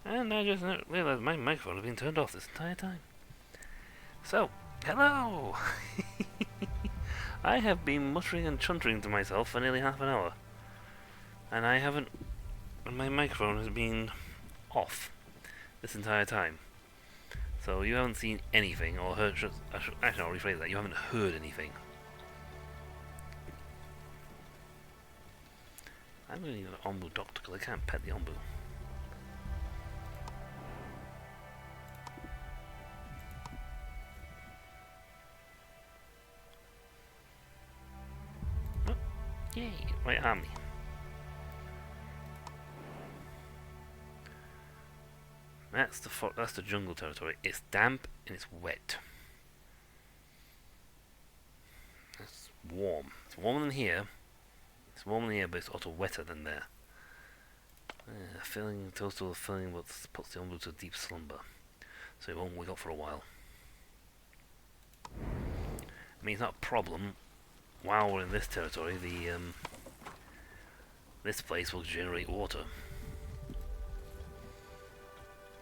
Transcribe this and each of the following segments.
And I just realised my microphone had been turned off this entire time. So, hello! I have been muttering and chuntering to myself for nearly half an hour. And I haven't... My microphone has been off this entire time. So you haven't seen anything, or heard... Actually, I'll rephrase that. You haven't heard anything. I'm going to need an Onbu doctor, because I can't pet the Onbu. Oh, yay! Right army. That's the jungle territory. It's damp and it's wet. It's warm. It's warmer than here. It's warmer than here, but it's also wetter than there. Filling total filling what puts the Onbu to a deep slumber, so it won't wake up for a while. I mean, it's not a problem. While we're in this territory, this place will generate water.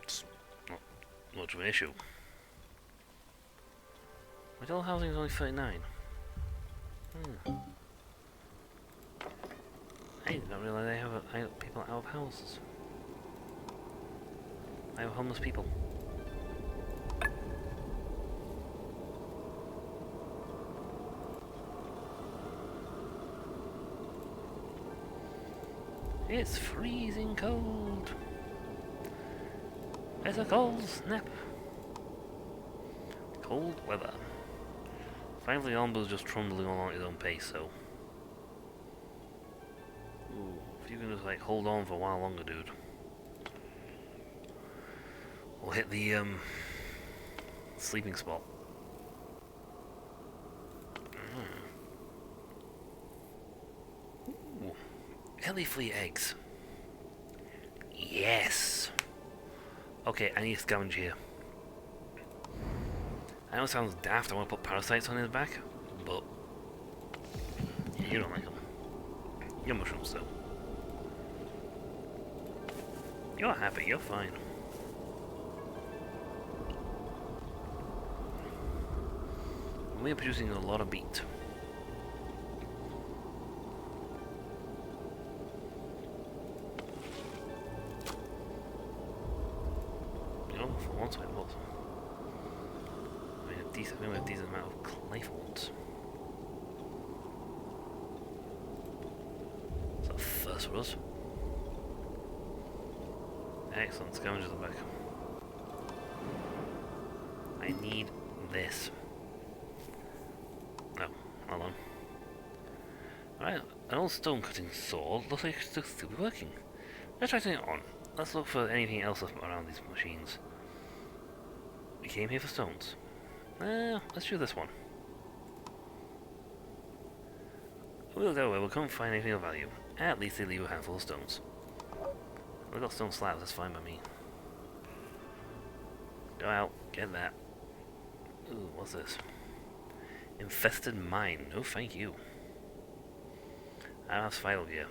It's not much of an issue. Hotel housing is only 39. I did not realize I have people out of houses. I have homeless people. It's freezing cold. It's a cold snap. Cold weather. Finally, Onbu's just trundling along at his own pace, so... Ooh, if you can just, like, hold on for a while longer, dude. We'll hit the, sleeping spot. Ooh. Ellie eggs. Yes! Okay, I need to scavenge here. I know it sounds daft, I want to put parasites on his back, but... Yeah, you don't like them. You're mushrooms, though. You're happy, you're fine. We're producing a lot of beet. You know, for once I was. We have a decent amount of clay forms. Is that first for us? Excellent, scavenge at the back. I need this. No, hold on. Alright, an old stone cutting saw looks like it's still be working. Let's try turning it on. Let's look for anything else around these machines. We came here for stones. Let's do this one. We'll go where we'll come find anything of value. At least they leave a handful of stones. We've got stone slabs, that's fine by me. Go out, get that. Ooh, what's this? Infested mine. No, thank you. I don't have survival gear.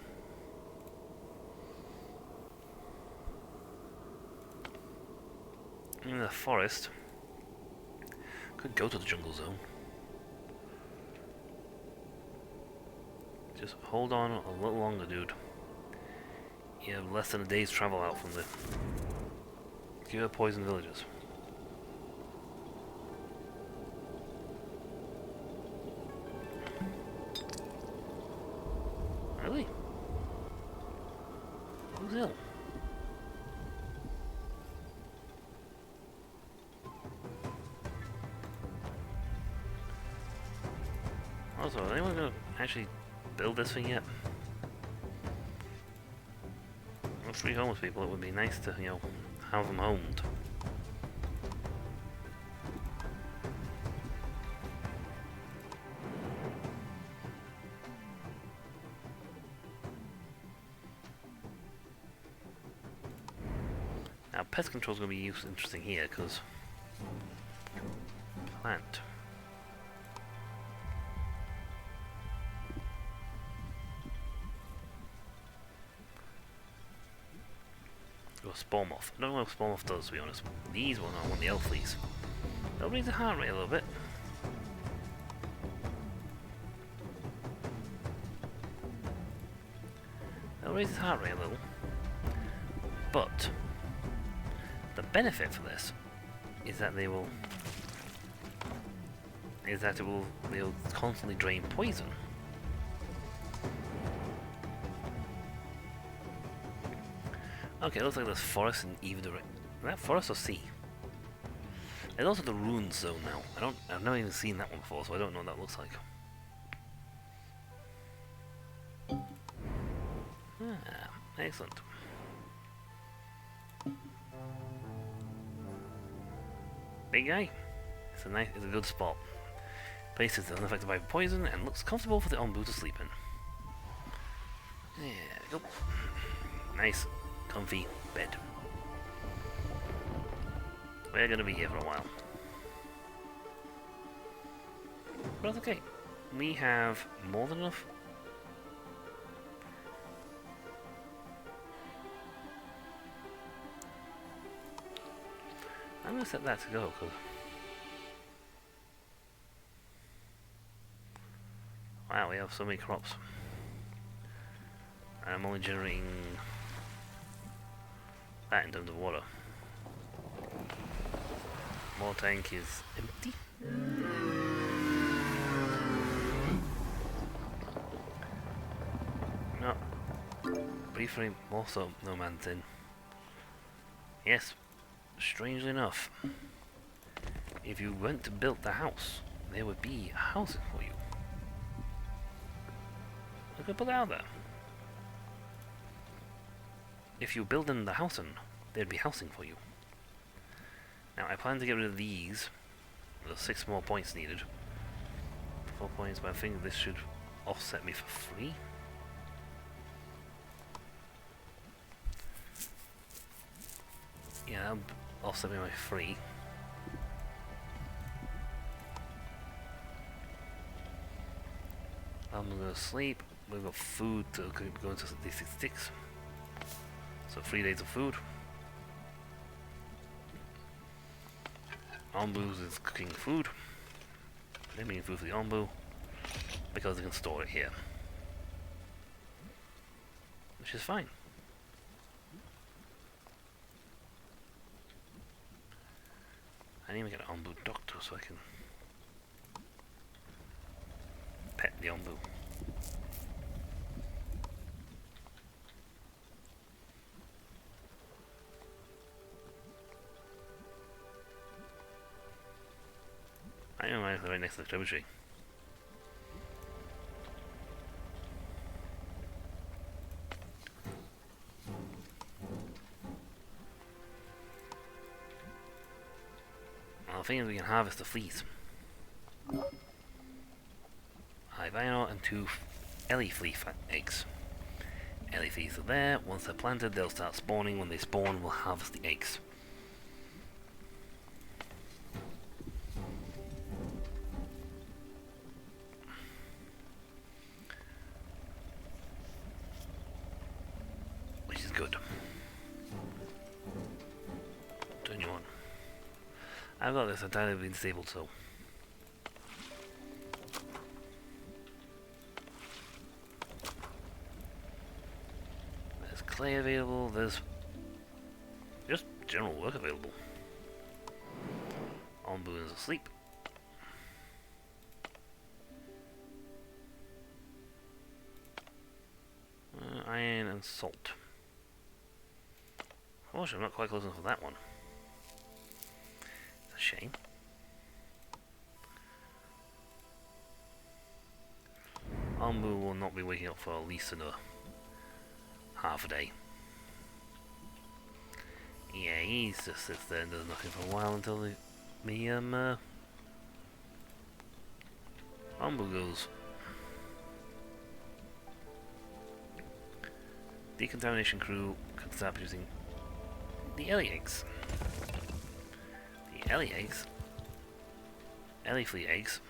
In the forest. Could go to the jungle zone. Just hold on a little longer, dude. You have less than a day's travel out from the cure poison villages. Really? Who's ill? Also, is anyone gonna actually build this thing yet? Well, 3 homeless people, it would be nice to, you know, have them homed. Now, pest control is going to be interesting here, because... Plant. Or spawn moth. I don't know what spawn moth does, to be honest. These ones, I want the elf fleas. They'll raise the heart rate a little bit. They'll raise his heart rate a little. But the benefit for this is that they'll constantly drain poison. Okay, it looks like there's forest in either direction. Is that forest or sea? There's also the ruined zone now. I've never even seen that one before, so I don't know what that looks like. Ah, excellent. Big guy. It's a good spot. Place is unaffected by poison and looks comfortable for the Onbu to sleep in. There we go. Nice, comfy bed. We're gonna be here for a while. But that's okay. We have more than enough. I'm gonna set that to go, because wow, we have so many crops. I'm only generating that in terms of water. More tank is empty. No. Briefly, also no man's in. Yes, strangely enough, if you went to build the house, there would be housing for you. I could put it out there. If you build in the housing, there'd be housing for you. Now, I plan to get rid of these. There's 6 more points needed. 4 points, but I think this should offset me for free. Yeah, that'll offset me by free. I'm gonna sleep. We've got food to go into these 66. So 3 days of food. Onbu's is cooking food. They're making food for the Onbu because they can store it here, which is fine. I need to get an Onbu doctor so I can pet the Onbu. I am right next to the trebuchet. Well, the thing is we can harvest the fleas. Albino and 2 Ellie flea eggs. Ellie fleas are there. Once they're planted, they'll start spawning. When they spawn, we'll harvest the eggs. Which is good. Turn you on. I've got this entirely been disabled, so there's clay available, there's just general work available. Onbu is asleep. Iron and salt. Unfortunately, I'm not quite close enough for that one. It's a shame. Onbu will not be waking up for at least another half a day. Yeah, he just sits there and does nothing for a while until the Onbu goes. Decontamination crew can start producing the Ellie eggs. The Ellie eggs, Ellie flea eggs,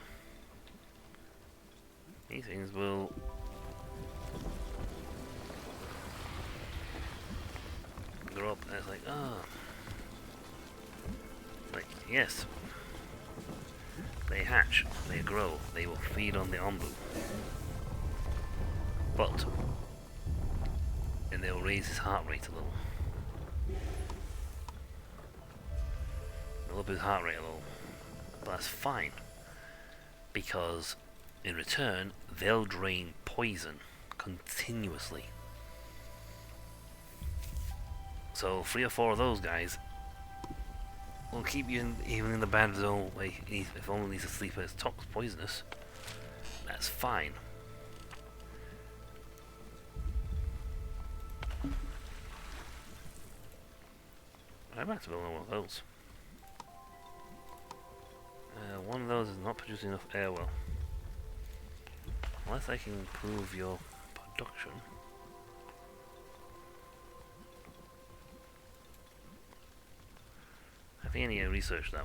these things will grow up, and it's like, oh. Like, yes. They hatch, they grow, they will feed on the Onbu. But, and they'll raise his heart rate a little. They'll up his heart rate a little. But that's fine. Because, in return, they'll drain poison continuously. So 3 or 4 of those guys will keep you even in the bad zone. Like, if only he's asleep and it's poisonous, that's fine. I'm about to build one of those. One of those is not producing enough air well. Unless I can improve your production. I think I need to research that.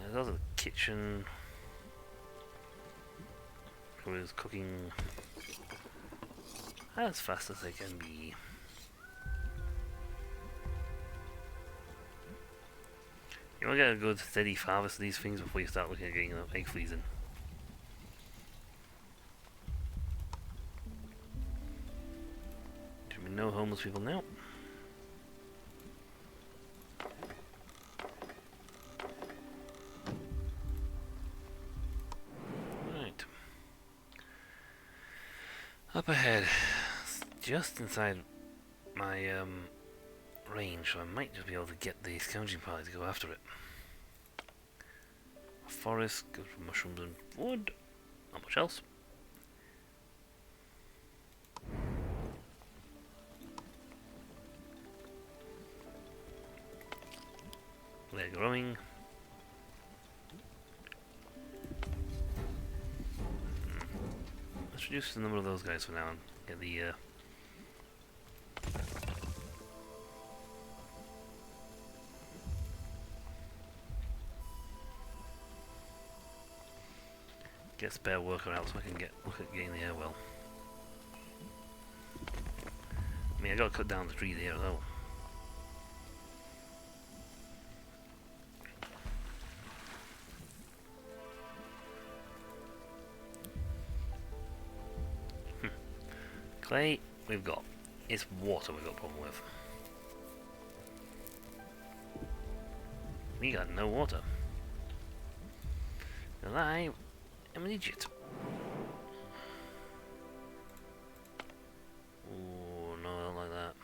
There's also the kitchen. Who is cooking as fast as they can be. You want to get a good steady harvest of these things before you start looking at getting egg freezing. There be no homeless people now. Right. Up ahead, just inside my range, so I might just be able to get the scavenging party to go after it. A forest, good for mushrooms and wood, not much else. They're growing. Let's reduce the number of those guys for now and get the get spare worker out so I can look at getting the air well. I mean, I gotta cut down the trees here though. Clay, we've got. It's water we've got a problem with. We got no water. And I am an idiot. Oh no, I don't like that.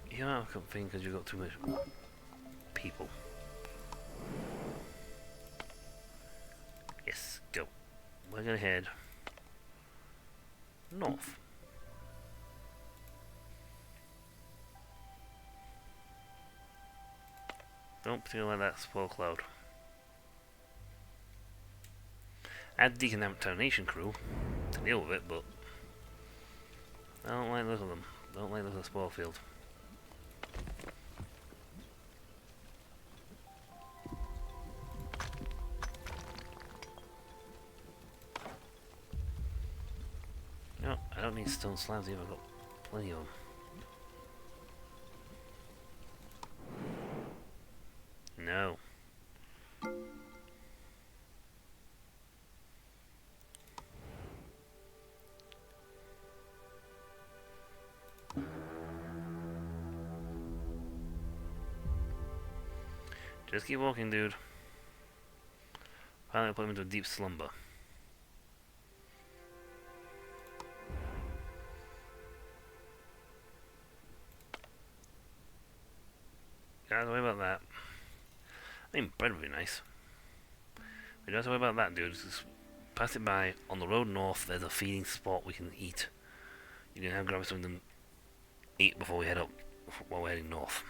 You know, I can't think because you've got too much people. Yes, go. We're gonna head north. Don't particularly like that spore cloud. Add decontamination crew to deal with it, but I don't like those of them. Don't like the spore field. No, I don't need stone slabs either. I've got plenty of them. No. Just keep walking, dude. Finally, put him into a deep slumber. Yeah, don't worry about that. I mean, bread would be nice. We don't have to worry about that, dude. Just pass it by. On the road north, there's a feeding spot we can eat. You can have grab something to eat before we head up, while we're heading north.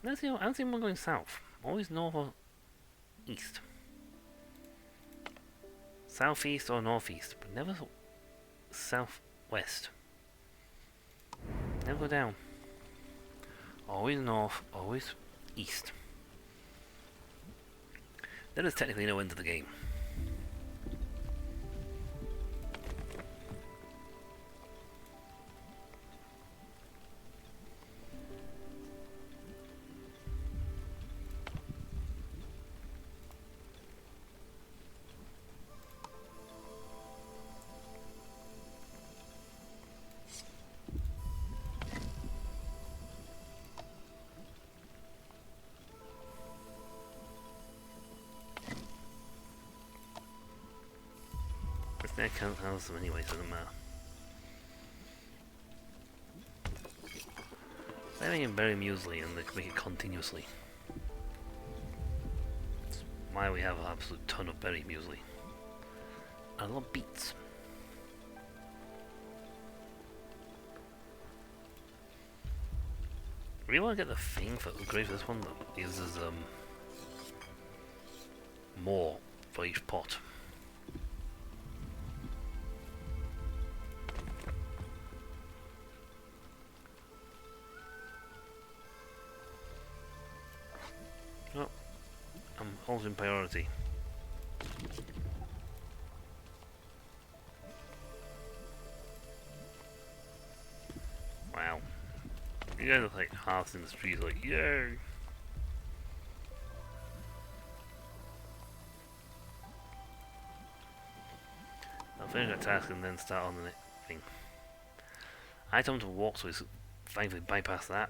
I don't see one going south. Always north or east. Southeast or northeast, but never southwest. Never go down. Always north, always east. There is technically no end to the game. I can't house them anyway, so it doesn't matter. They're making berry muesli and they can make it continuously. That's why we have an absolute ton of berry muesli. And a lot of beets. I really want to get the thing for upgrade for this one that uses more for each pot. Oh, I'm holding priority. Wow. You guys are like half in the streets like, yay! I'll finish that task and then start on the next thing. I told him to walk, so he's thankfully bypass that.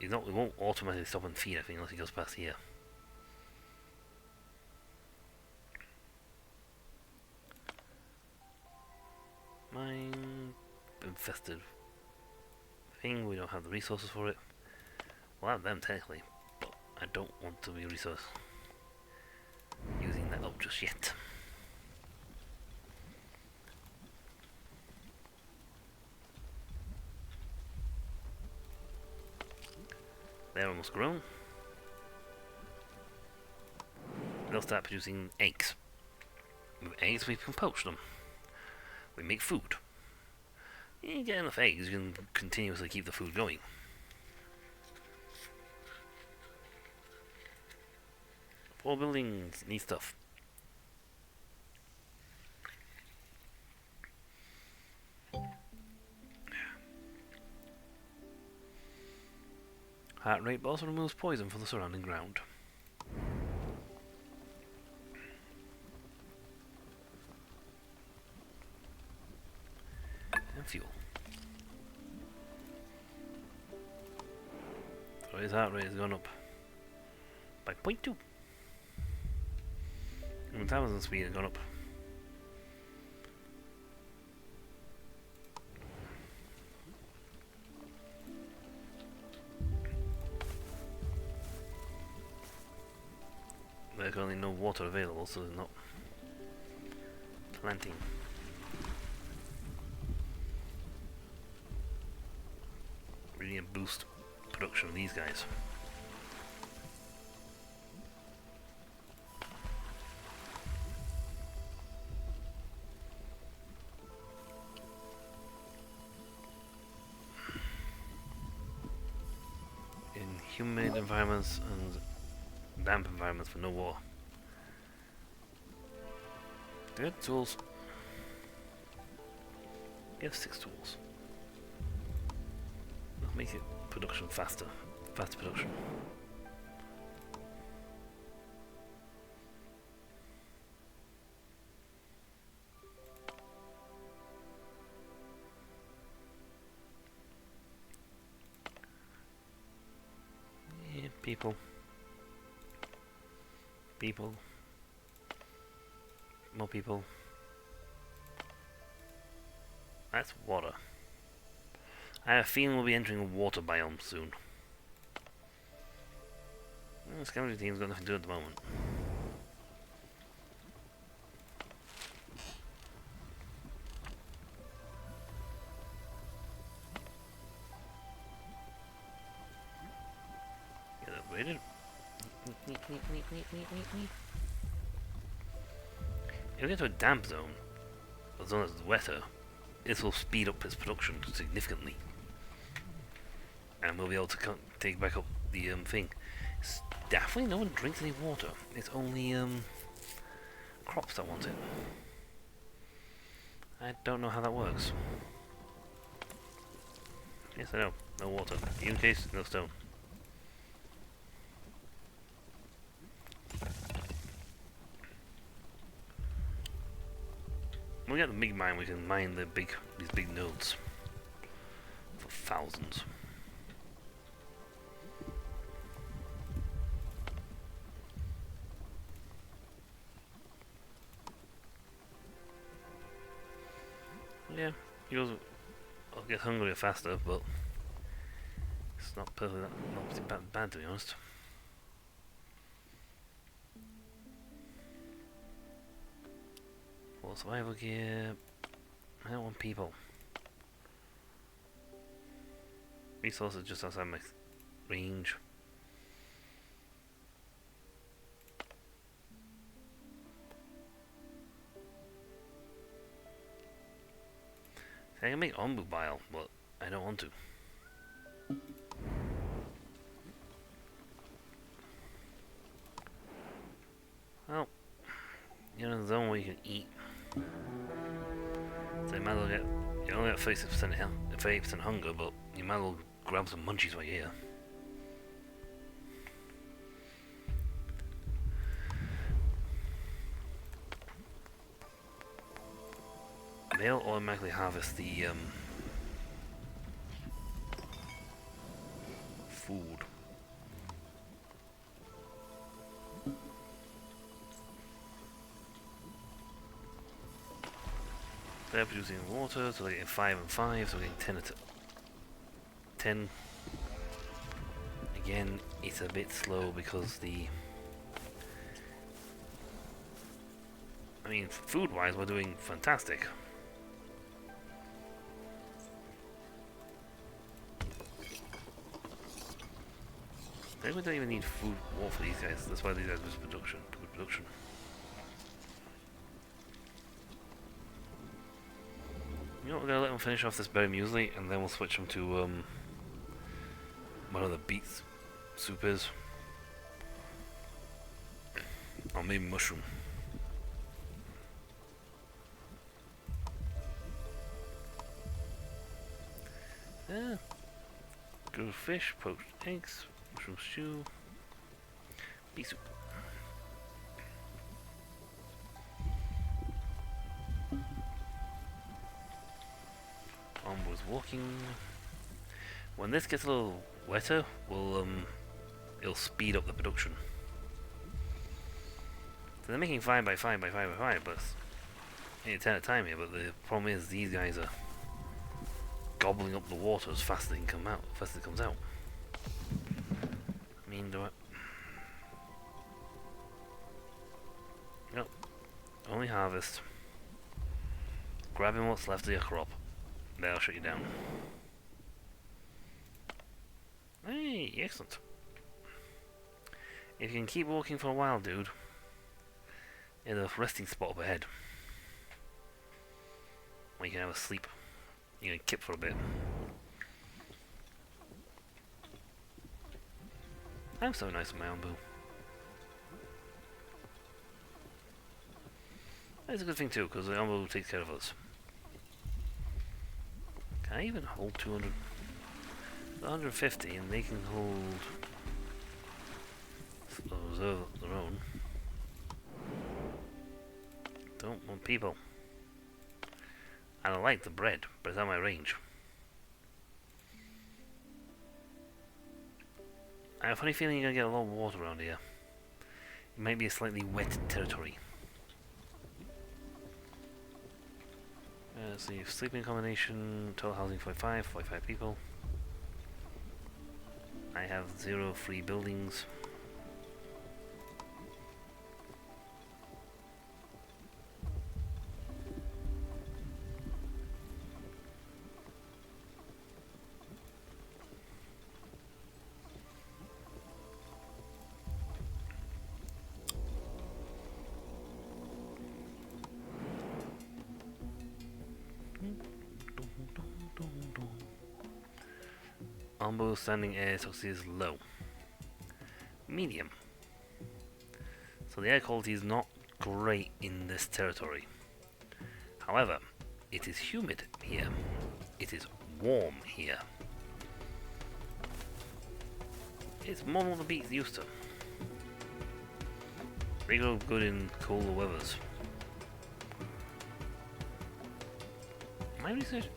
He won't automatically stop and feed anything unless he goes past here. Mine infested thing, we don't have the resources for it. We'll have them technically, but I don't want to be using that up just yet. They're almost grown. They'll start producing eggs. With eggs, we can poach them. We make food. You get enough eggs, you can continuously keep the food going. Four buildings, neat stuff. Heart rate also removes poison from the surrounding ground. And fuel. So his heart rate has gone up by 0.2. And metabolism speed has gone up. There's only no water available, so there's not planting. We need to boost production of these guys. In humid environments and damp environments for no water. Good tools. We have 6 tools. That'll make it production faster. Faster production. Yeah, people. People. More people. That's water. I have a feeling we'll be entering a water biome soon. Well, the scavenging team's got nothing to do at the moment. Get upgraded. if we get to a damp zone, as long as it's wetter, this will speed up its production significantly. And we'll be able to take back up the thing. It's definitely no one drinks any water. It's only crops that want it. I don't know how that works. Yes, I know. No water. In case, no stone. When we get the big mine, we can mine these big nodes for thousands. Yeah, I'll get hungrier faster, but it's not perfectly not bad to be honest. Full survival gear. I don't want people. Resources just outside my range. I can make Onbu'ing bile, but I don't want to. Well, you're in a zone where you can eat. So you might as well get... You only get 30% hunger, but you might as well grab some munchies while you're here. They'll automatically harvest the food. They're producing water, so they're getting 5 and 5, so we're getting 10 at 10. Again, it's a bit slow because I mean, food-wise, we're doing fantastic. Maybe we don't even need food war for these guys. That's why these guys do production. Good production. You know what, we're gonna let them finish off this berry muesli, and then we'll switch them to one of the beet soup is, or maybe mushroom. Yeah. Grilled fish, poached eggs, mushroom stew, beet soup. Was walking. When this gets a little wetter, it'll speed up the production. So they're making 5 by 5 by 5 by 5, but it's 10 at a time here. But the problem is these guys are gobbling up the water as fast as it can come out, as fast as it comes out. I mean, do I? Nope. Only harvest. Grabbing what's left of your crop. That'll shut you down. Hey, excellent. If you can keep walking for a while, dude, there's a resting spot up ahead where you can have a sleep. You can kip for a bit. I'm so nice with my Onbu. That's a good thing too, because the Onbu takes care of us. Can I even hold 200? 150, and they can hold those of their own. Don't want people. I don't like the bread, but it's out of my range. I have a funny feeling you're going to get a lot of water around here. It might be a slightly wet territory. Let's see, sleeping accommodation, total housing 45 people. I have 0 free buildings. Onbu standing air toxicity is low. Medium. So the air quality is not great in this territory. However, it is humid here. It is warm here. It's more than the beat's used to. They go good in cooler weathers. My research...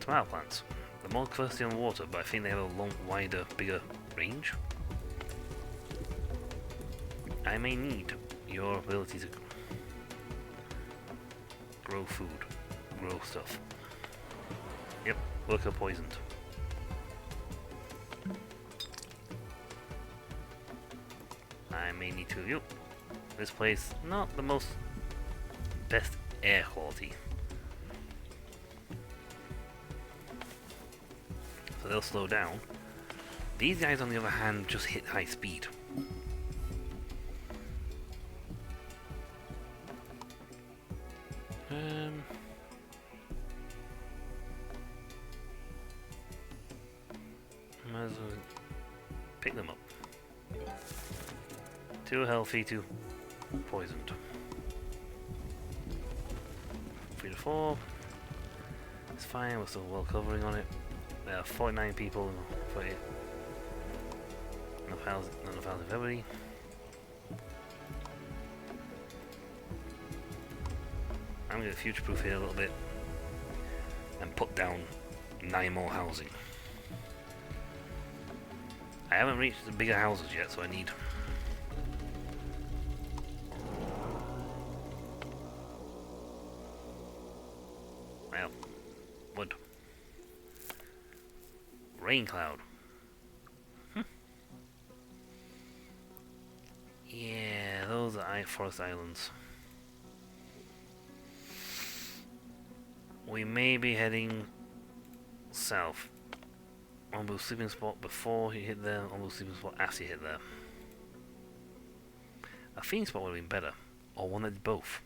Tomato plants. They're more thirsty on water, but I think they have a long, wider, bigger range. I may need your ability to grow food, grow stuff. Yep, worker poisoned. I may need two of you. This place, not the most best air quality. So they'll slow down. These guys, on the other hand, just hit high speed. Might as well pick them up. Two healthy, two poisoned. 3 to 4. It's fine, we're still well covering on it. There are 49 people, 40. Enough housing for everybody. I'm going to future-proof here a little bit and put down 9 more housing. I haven't reached the bigger houses yet, so I need... Well, wood. Rain cloud. Yeah, those are forest islands. We may be heading south. Onbu sleeping spot before he hit there, Onbu sleeping spot after he hit there. A feeding spot would have been better, or one that did both.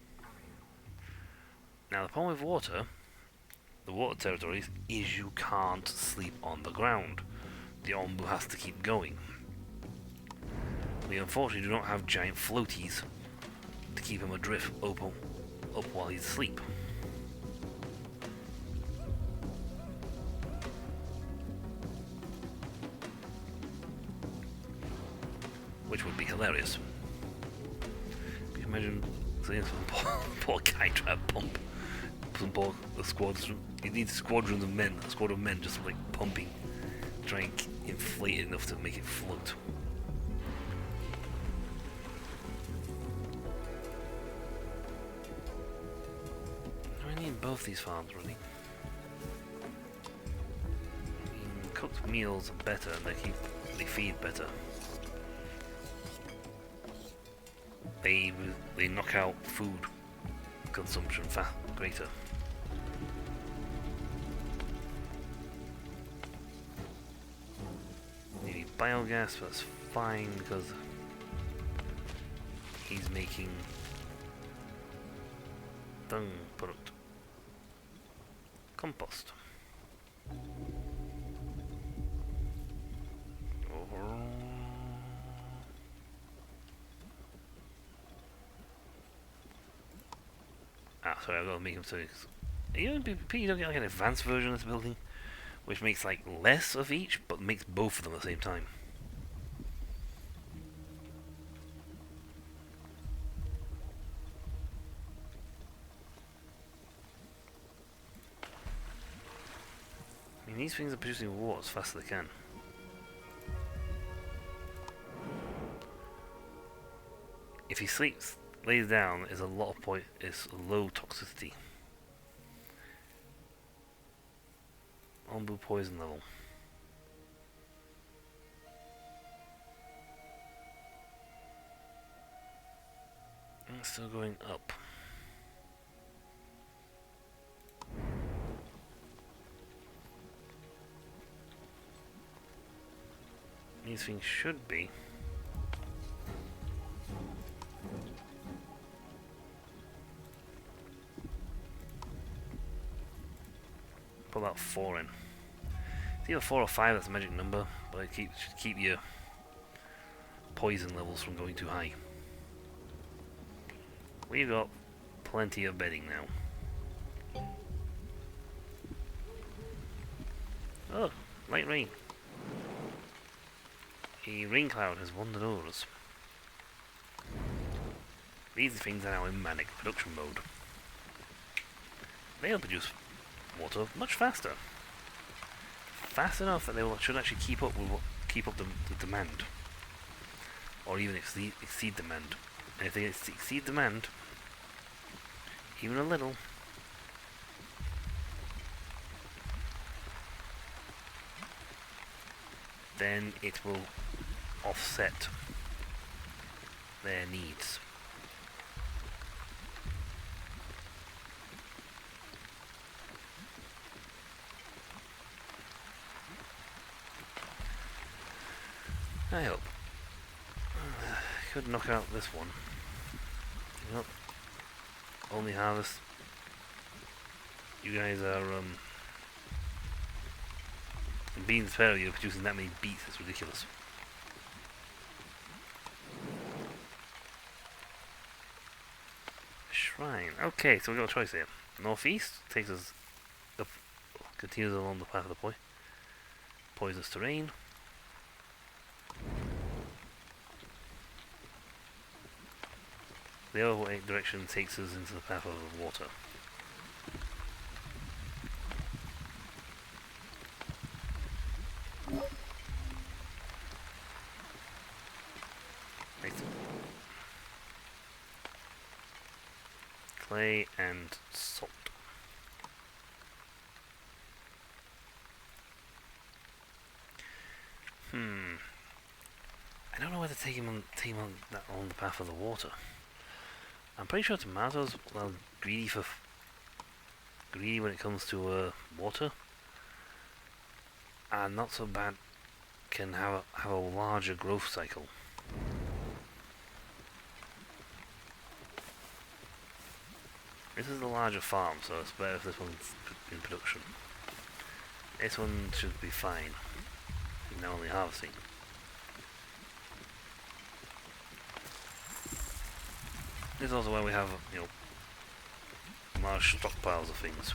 Now the problem with water, the water territories, is you can't sleep on the ground. The Onbu has to keep going. We unfortunately do not have giant floaties to keep him adrift up while he's asleep. Which would be hilarious. Can you imagine seeing some poor guy try to pump some poor squads? He needs squadrons of men, a squad of men just like pumping, trying to inflate it enough to make it float. I need both these farms running. I mean, cooked meals are better and they feed better. They knock out food consumption greater. Maybe biogas, but that's fine because he's making dung product. Compost. Sorry, I've got to make him so. You know, you don't get like an advanced version of this building, which makes like less of each, but makes both of them at the same time. I mean, these things are producing water as fast as they can. If he sleeps, lays down, is a lot of is low toxicity. Onbu poison level. And it's still going up. These things should be put about 4 in. It's either 4 or 5 that's the magic number, but it should keep your poison levels from going too high. We've got plenty of bedding now. Oh, light rain. A rain cloud has wandered over us. These things are now in manic production mode. They'll produce water much faster. Fast enough that should actually keep up the demand. Or even exceed demand. And if they exceed demand, even a little, then it will offset their needs. I hope. Could knock out this one. Yep. Only harvest. You guys are being fair, you're producing that many beets, it's ridiculous. Shrine. Okay, so we've got a choice here. Northeast takes us up, continues along the path of the poisonous terrain. The other direction takes us into the path of the water. Right. Clay and salt. I don't know whether to take him on the path of the water. I'm pretty sure tomatoes, well, greedy when it comes to water, and not so bad. Can have a larger growth cycle. This is a larger farm, so it's better if this one's in production. This one should be fine. Now only harvesting. This is also where we have, large stockpiles of things.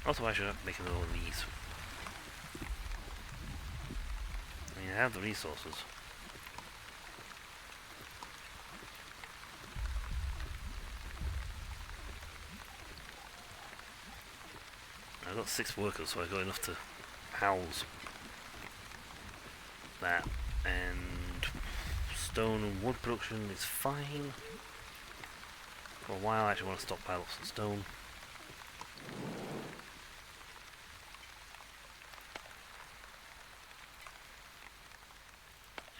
Also, I should make another one of these. I mean, I have the resources. I've got 6 workers, so I've got enough to house that. And stone and wood production is fine. For a while I actually want to stockpile up some stone.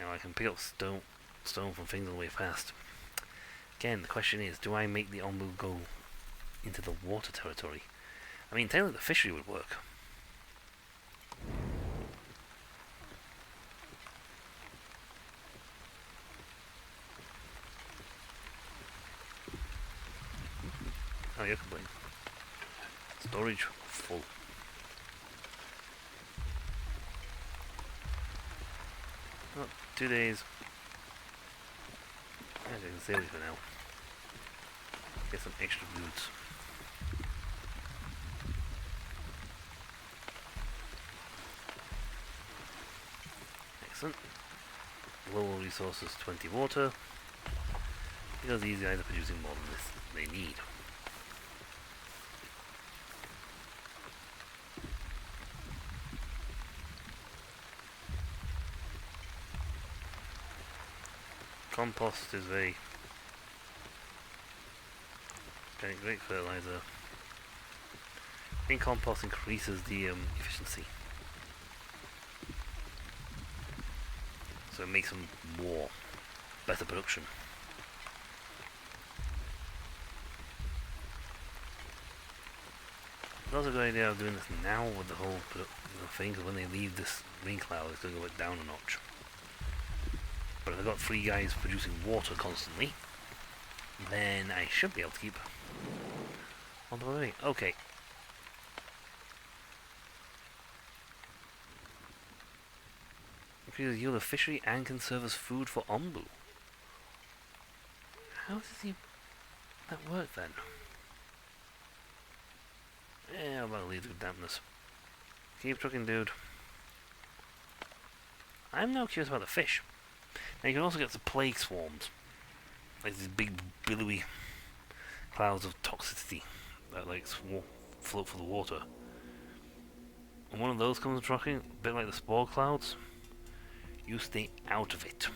I can pick up stone from things on the way past. Again, the question is, do I make the Onbu go into the water territory? I mean, technically the fishery would work. Oh, you're complaining. Storage full. Oh, 2 days. I can save these for now. Get some extra goods. Excellent. Lower resources, 20 water. Because these guys are producing more than this they need. Compost is very great fertilizer. I think compost increases the efficiency, so it makes them better production. It's also a good idea of doing this now with the whole thing, because when they leave this rain cloud, it's going to go down a notch. But if I've got 3 guys producing water constantly, then I should be able to keep on the way. Okay. Increases yield of fishery and can serve as food for Onbu. How does that work then? Yeah, I'm gonna leave the dampness. Keep trucking, dude. I'm now curious about the fish. Now you can also get the plague swarms. Like these big billowy clouds of toxicity that like float through the water. And one of those comes trucking, a bit like the spore clouds. You stay out of it.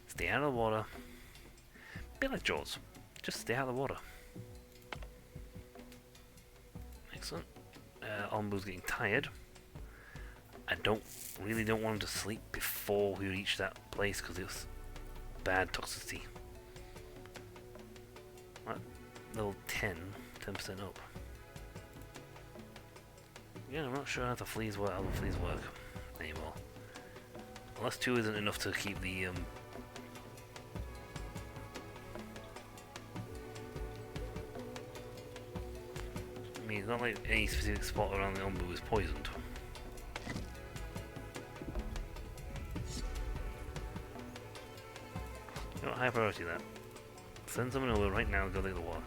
Stay out of the water. A bit like Jaws. Just stay out of the water. Excellent. Onbu's getting tired. I really don't want him to sleep before we reach that place because it's bad toxicity. What? Level 10% up. Yeah, I'm not sure how the fleas work anymore. Unless 2 isn't enough to keep the I mean, it's not like any specific spot around the Onbu is poisoned. You know, high priority that. Send someone over right now and go take the water.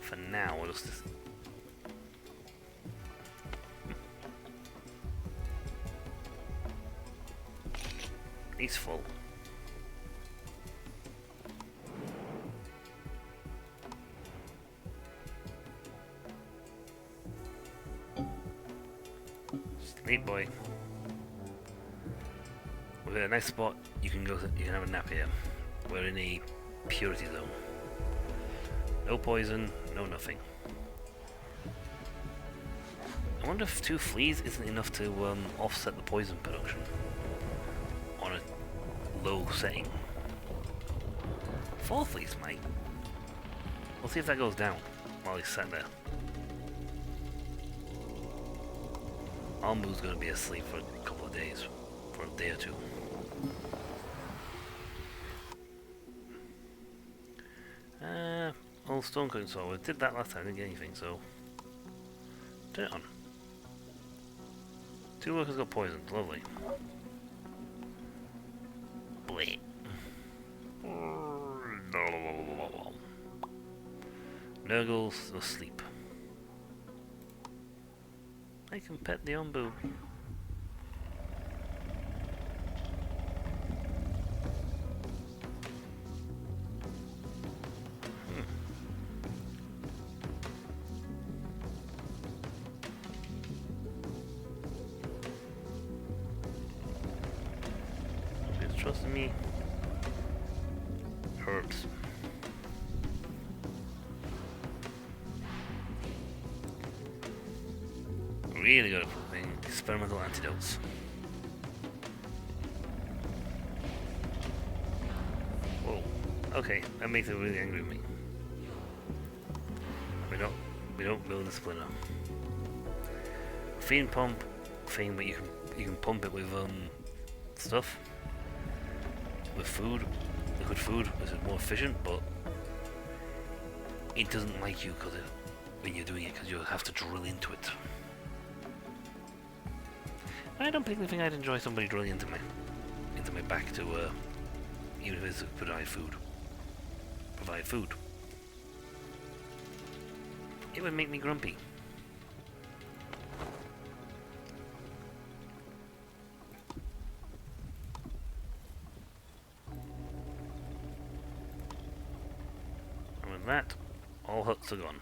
For now, we'll just... He's full. Sleep, boy. We're at a nice spot. You can have a nap here. We're in a purity zone. No poison, no nothing. I wonder if 2 fleas isn't enough to offset the poison production on a low setting. 4 fleas might. We'll see if that goes down while he's sat there. Onbu's going to be asleep for a couple of days, for a day or 2. Old stone cutting saw. We did that last time, didn't get anything, so turn it on. 2 workers got poisoned, lovely. Bleh. Nurgle's asleep. I can pet the Onbu. Trust me. Herbs. Really good at putting experimental antidotes. Whoa. Okay, that makes it really angry with me. We don't build a splitter. Fiend pump thing, but you can pump it with stuff. With food, liquid food, which is more efficient, but it doesn't like you when you're doing it because you have to drill into it. I don't particularly think I'd enjoy somebody drilling into my back to even if it's to provide food. It would make me grumpy. That, all huts are gone.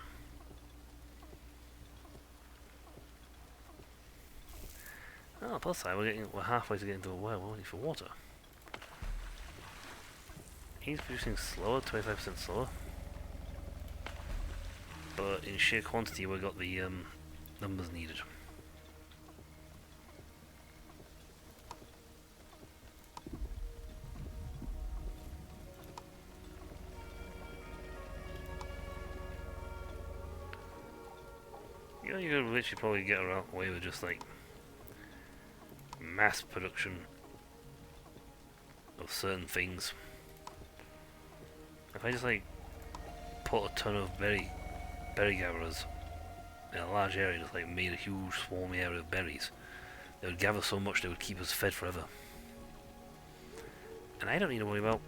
Oh, plus side, we're halfway to getting to a well. We're waiting for water. He's producing slower, 25% slower. But in sheer quantity, we got the numbers needed. know, you could literally probably get away with just like mass production of certain things. If I just like put a ton of berry gatherers in a large area, just like made a huge swarmy area of berries, they would gather so much they would keep us fed forever. And I don't need to worry about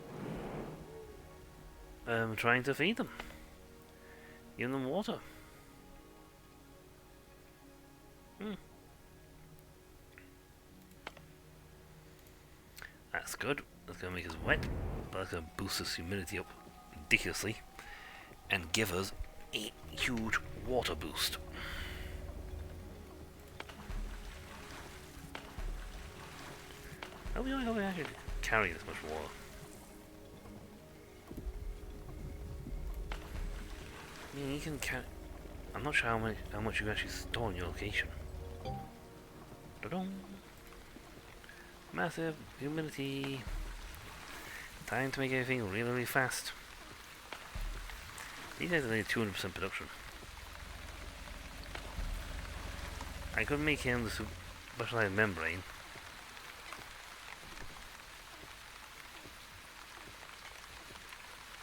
trying to feed them, giving them water. That's good. That's going to make us wet, but that's going to boost this humidity up ridiculously and give us a huge water boost. How do we actually carry this much water? I mean, you can carry. I'm not sure how much you can actually store in your location. Da-dum. Massive humidity. Time to make everything really, really fast. These guys are only 200% production. I could make him the specialized membrane.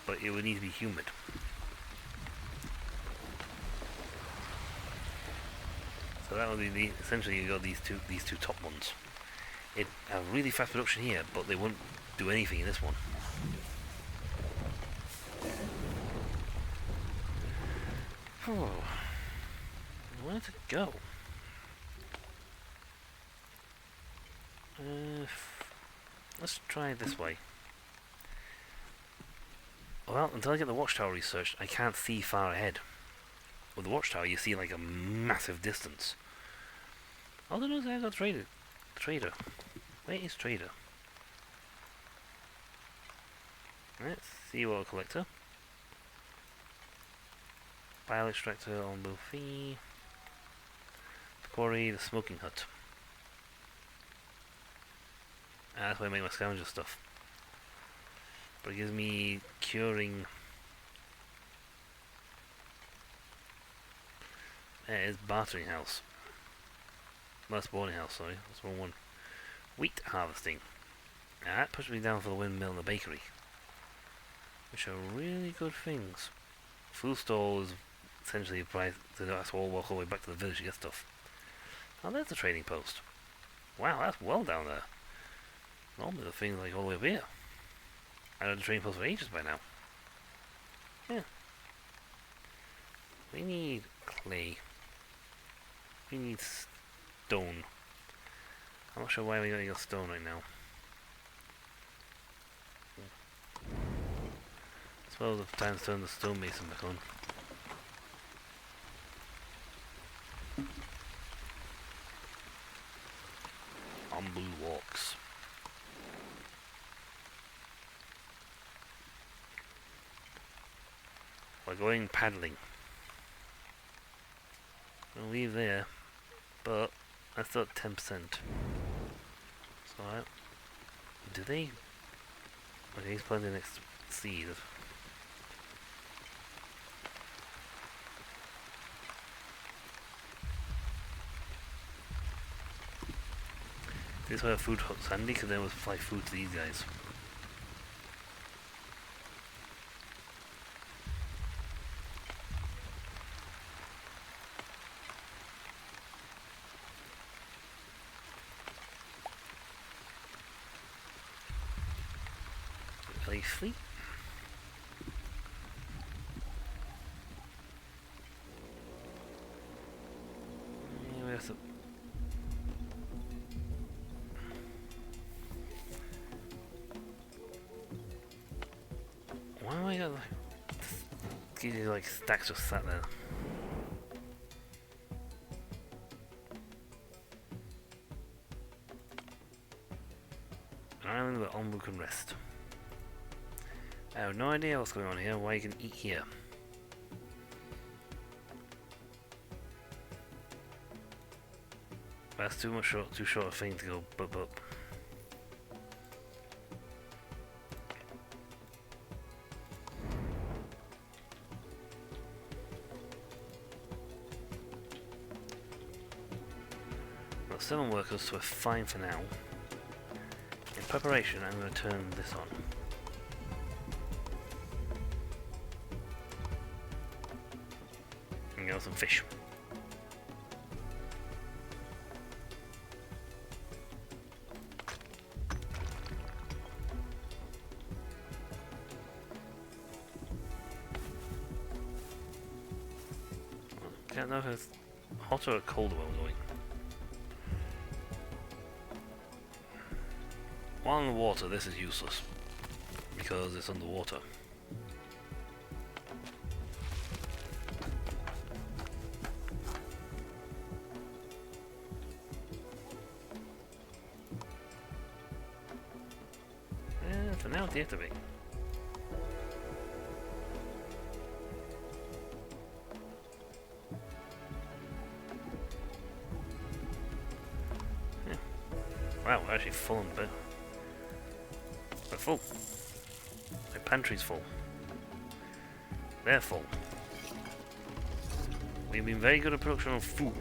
But it would need to be humid. So that would be essentially you got these two top ones. It have really fast production here, but they wouldn't do anything in this one. Oh, where to go? Let's try it this way. Well, until I get the watchtower researched, I can't see far ahead. With the watchtower, you see like a massive distance. Oh, there knows I got trader. Where is trader? Let's see what collector. Bile extractor, Onbu'ing. The quarry, the smoking hut. That's where I make my scavenger stuff. But it gives me curing. It is bartering house. That's boarding house, sorry. That's the wrong one. Wheat harvesting. Now that pushes me down for the windmill and the bakery. Which are really good things. Food stall is essentially a price to that's all walk all the way back to the village to get stuff. Oh, there's the trading post. Wow, that's well down there. Normally the thing's like all the way up here. I had the trading post for ages by now. Yeah. We need clay. We need stone. I'm not sure why we got stone right now. I suppose it's time to turn the stonemason back on. Onbu walks. We're going paddling. We'll leave there, but that's still at 10%. So do they? Okay, he's planting the next seed. This is where food hut's handy, because then we'll supply food to these guys. Fleet. Yeah, we have to. Why am I gonna give you like stacks just sat there? An island where Onbu can rest. I have no idea what's going on here, why you can eat here. That's too short a thing to go bup. 7 workers, so we're fine for now. In preparation, I'm going to turn this on. And get some fish. I don't know if it's hotter or colder where we're going. While in the water, this is useless because it's underwater. For now, deactivate. Yeah. Wow, we're actually full on bit. We're full. My pantry's full. They're full. We've been very good at production of food.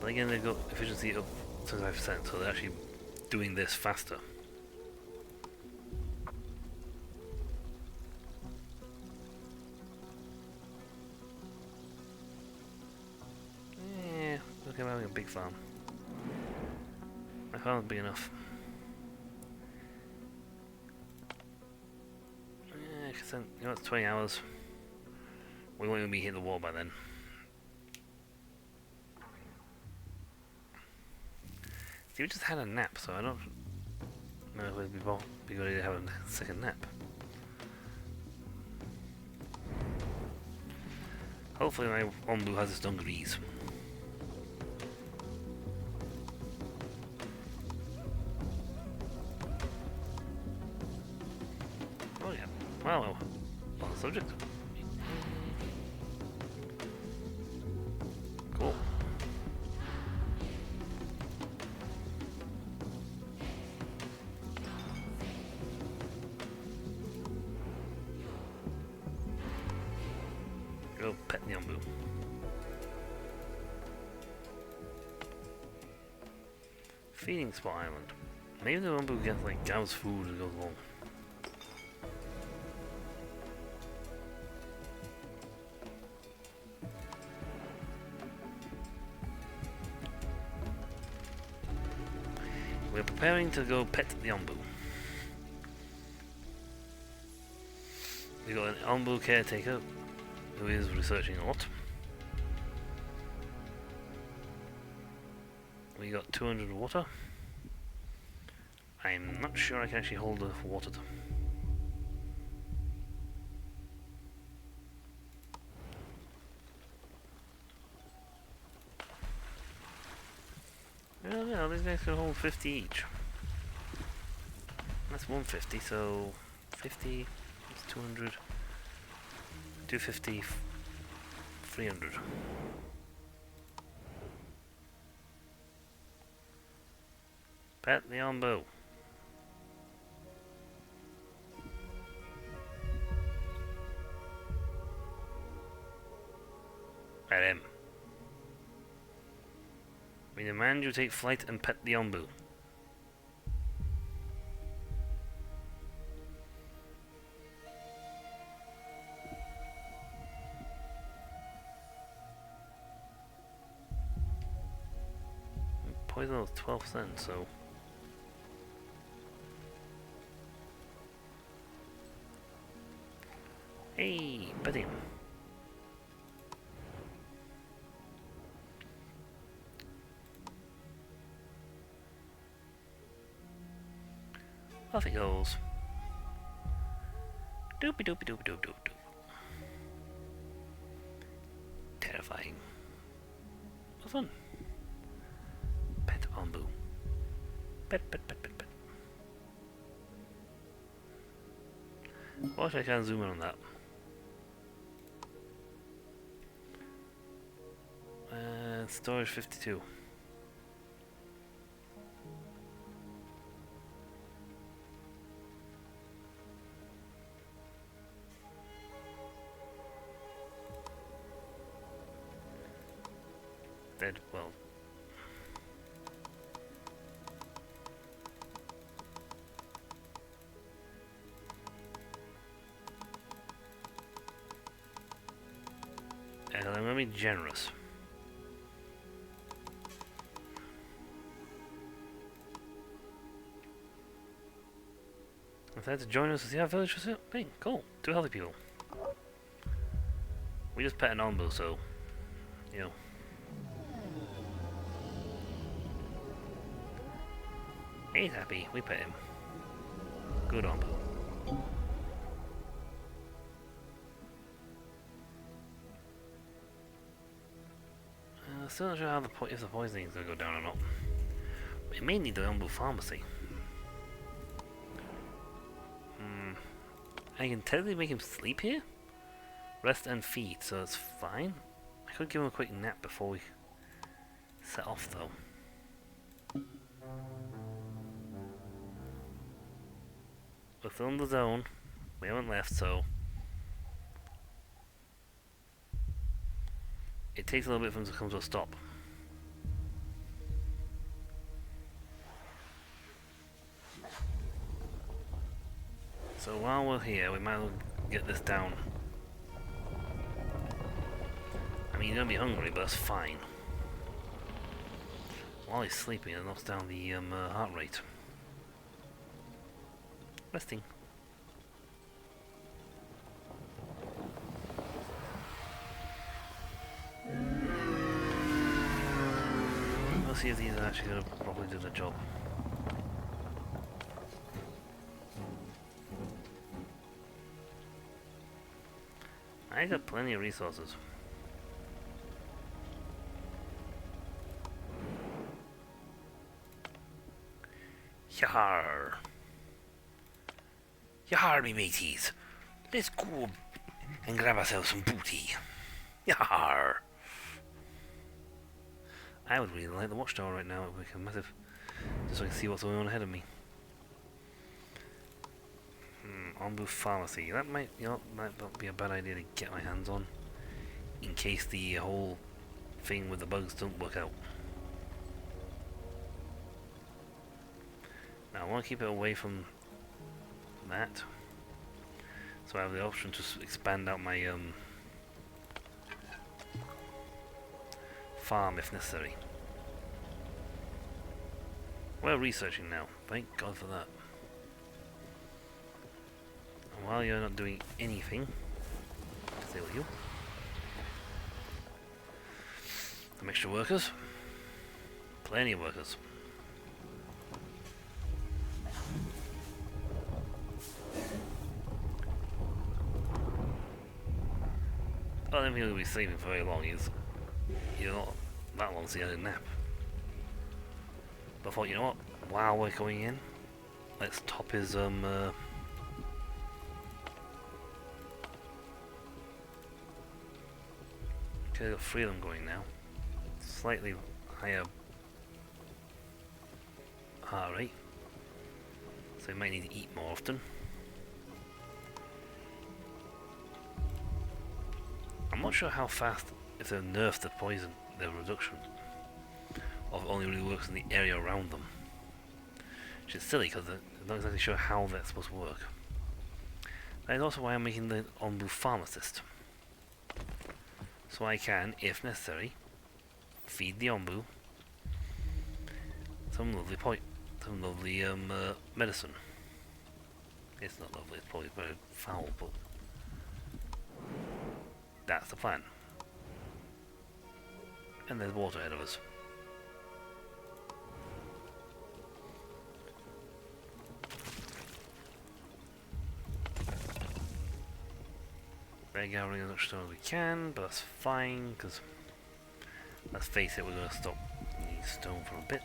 But again, they've got efficiency up 25%, so they're actually doing this faster. Yeah, look at having a big farm. My farm's big enough. Yeah, because then, you know, it's 20 hours. We won't even be hitting the wall by then. See, we just had a nap, so I don't know if it'd be good to have a second nap. Hopefully my Onbu has its dungarees. Oh yeah, well, subject. Cool. Go pet the Onbu. Feeding spot island. Maybe the Onbu gets like Gao's food and goes along. We're preparing to go pet the Onbu. We got an Onbu caretaker who is researching a lot. We got 200 water. I'm not sure I can actually hold enough water to. Well, no, these guys can hold 50 each. That's 150, so 50 is 200. 250, 300. Pet the Onbu. Pet him. We demand you take flight and pet the Onbu. Poison was 12%, so. Hey, pet him. Off it goes. Doopy doopy doopy doop doop doop. Terrifying. But fun. Pet Onbu. Pet, pet, pet, pet, pet. Watch, I can zoom in on that. Storage 52. Dead, well, And I'm gonna be generous. Decided to join us to see our village was. Hey, cool. 2 healthy people. We just pet an Onbu, so you know. He's happy. We pet him. Good Onbu. Still not sure how if the poisoning is going to go down or not. We may need the Onbu pharmacy. I can technically make him sleep here? Rest and feed, so it's fine. I could give him a quick nap before we set off though. We're still in the zone. We haven't left, so it takes a little bit for him to come to a stop. So while we're here, we might as well get this down. I mean, he's gonna be hungry, but that's fine. While he's sleeping, it knocks down the heart rate. Resting. Let's see if these are actually gonna probably do the job. I got plenty of resources. Yar! Yar, me mateys! Let's go and grab ourselves some booty. Yar! I would really like the watchtower right now. It would be massive, just so I can see what's going on ahead of me. Onbu pharmacy. That might, might not be a bad idea to get my hands on, in case the whole thing with the bugs don't work out. Now I want to keep it away from that, so I have the option to expand out my farm if necessary. We're researching now. Thank God for that. And while you're not doing anything, stay with you. Some extra workers. Plenty of workers. I don't think he'll be sleeping for very long. He's not that long, so he had a nap. But I thought, you know what? While we're going in, let's top his okay, I've got 3 of them going now. Slightly higher heart rate, so he might need to eat more often. I'm not sure how fast, if they've nerfed the poison, the reduction, or if it only really works in the area around them. Which is silly, because I'm not exactly sure how that's supposed to work. That is also why I'm making the Onbu pharmacist. So I can, if necessary, feed the Onbu some lovely medicine. It's not lovely, it's probably very foul, but that's the plan. And there's water ahead of us. We're gathering as much stone as we can, but that's fine, because let's face it, we're going to stop needing stone for a bit.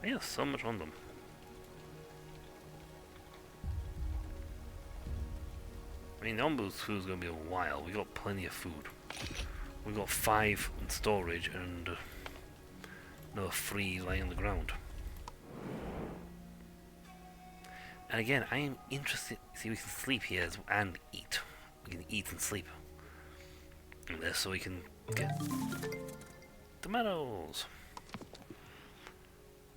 We have so much on them. I mean, the Onbu's food's going to be a while. We got plenty of food. We got 5 in storage and another 3 lying on the ground. And again, I am interested. See, we can sleep here and eat. We can eat and sleep in this, so we can get tomatoes.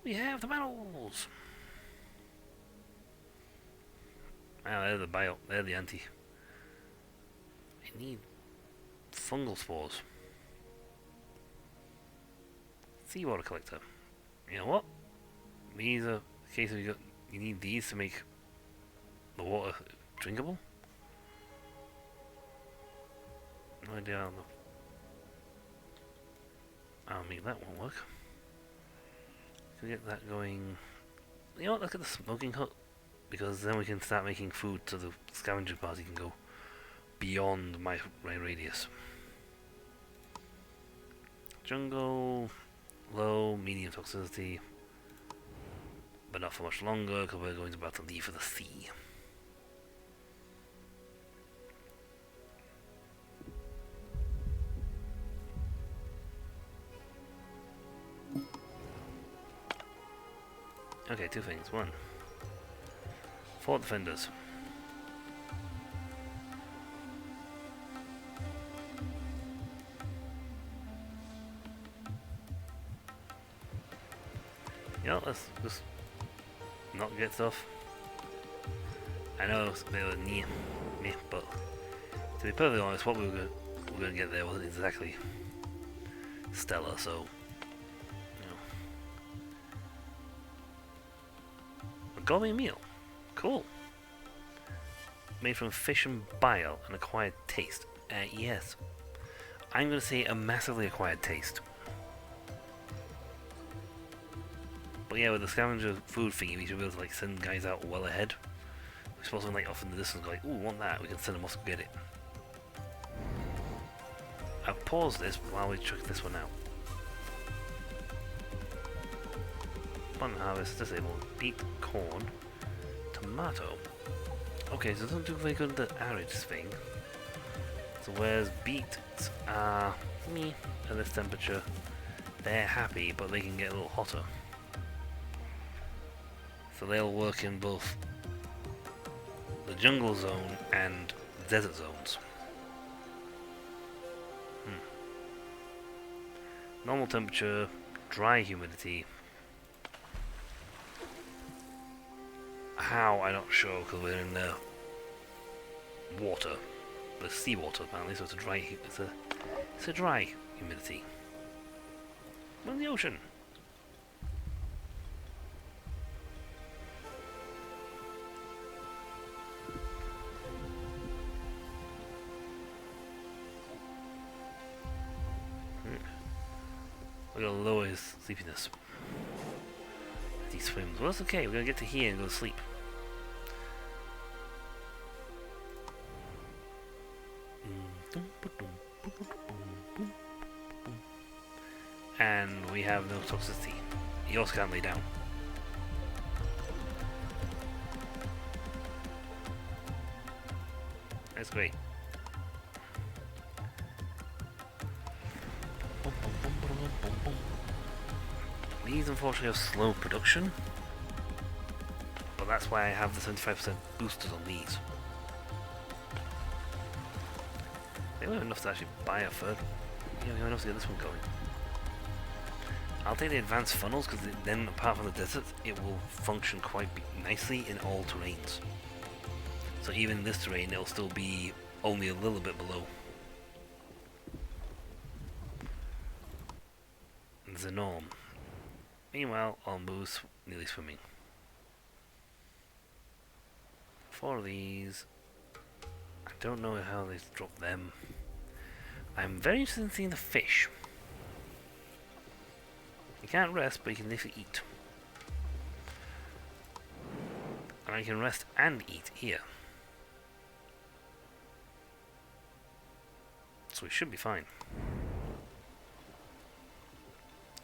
We have tomatoes. Ah, they're the bio. They're the anti. I need fungal spores. Seawater collector. You know what? These are the case of you need these to make the water drinkable? No idea I'll make that one work. Can we get that going? You know what, look at the smoking hut. Because then we can start making food so the scavenger party can go beyond my radius. Jungle, low, medium toxicity. But not for much longer because we're going about to leave for the sea. Okay, two things. One, fort defenders. Yeah, let's just not get stuff. I know it's a bit of a meh, but to be perfectly honest, what we were going to get there wasn't exactly stellar, so a gourmet meal. Cool. Made from fish and bile, an acquired taste. Yes. I'm going to say a massively acquired taste. But yeah, with the scavenger food thingy, we should be able to like send guys out well ahead. We're supposed to like off in the distance go like, ooh, want that, we can send them off to get it. I've paused this while we check this one out. Bun harvest disabled. Beet, corn, tomato. Okay, so it doesn't do very good the arid thing. So whereas beets are me at this temperature, they're happy, but they can get a little hotter. So they'll work in both the jungle zone and desert zones. Normal temperature, dry humidity. How, I'm not sure, because we're in the water, the seawater apparently, so it's a dry humidity. We're in the ocean. We're gonna lower his sleepiness. He swims. Well, that's okay. We're gonna get to here and go to sleep. And we have no toxicity. He also can't lay down. That's great. These unfortunately have slow production, but that's why I have the 75% boosters on these. They don't have enough to actually buy a third. Yeah, we have enough to get this one going. I'll take the advanced funnels because then, apart from the desert, it will function quite nicely in all terrains. So even in this terrain, it'll still be only a little bit below. The norm. Meanwhile, Onbu's nearly swimming. 4 of these. I don't know how they drop them. I'm very interested in seeing the fish. You can't rest, but you can literally eat. And I can rest and eat here. So we should be fine.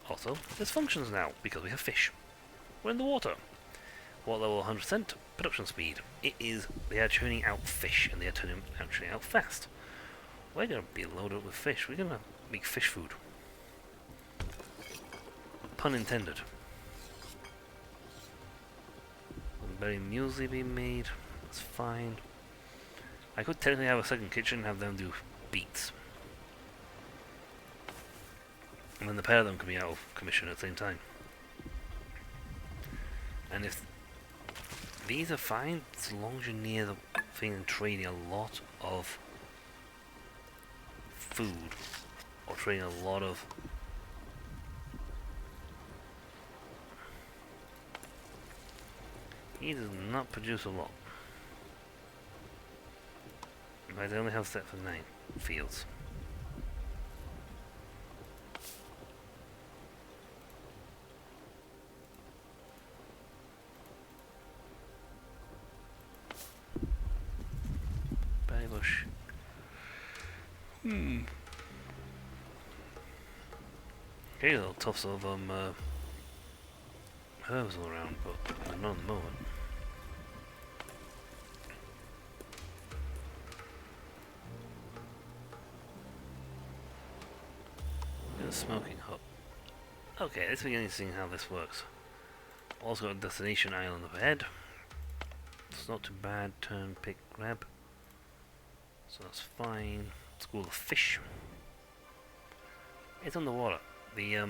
Also, there's functions now, because we have fish. We're in the water. Water level 100%, production speed. They are churning out fish, and they are churning out fast. We're going to be loaded up with fish. We're going to make fish food. Pun intended. Berry muesli being made. That's fine. I could technically have a second kitchen and have them do beets. And then the pair of them can be out of commission at the same time. And if These are fine as long as you're near the thing and trading a lot of food or trading a lot of he does not produce a lot. But I only have set for 9 fields. Berry bush. Okay, little tufts of herbs all around, but not at the moment. A smoking hut. Okay, let's begin to see how this works. Also got a destination island up ahead. It's not too bad. Turn, pick, grab. So that's fine. School of fish. It's on the water. The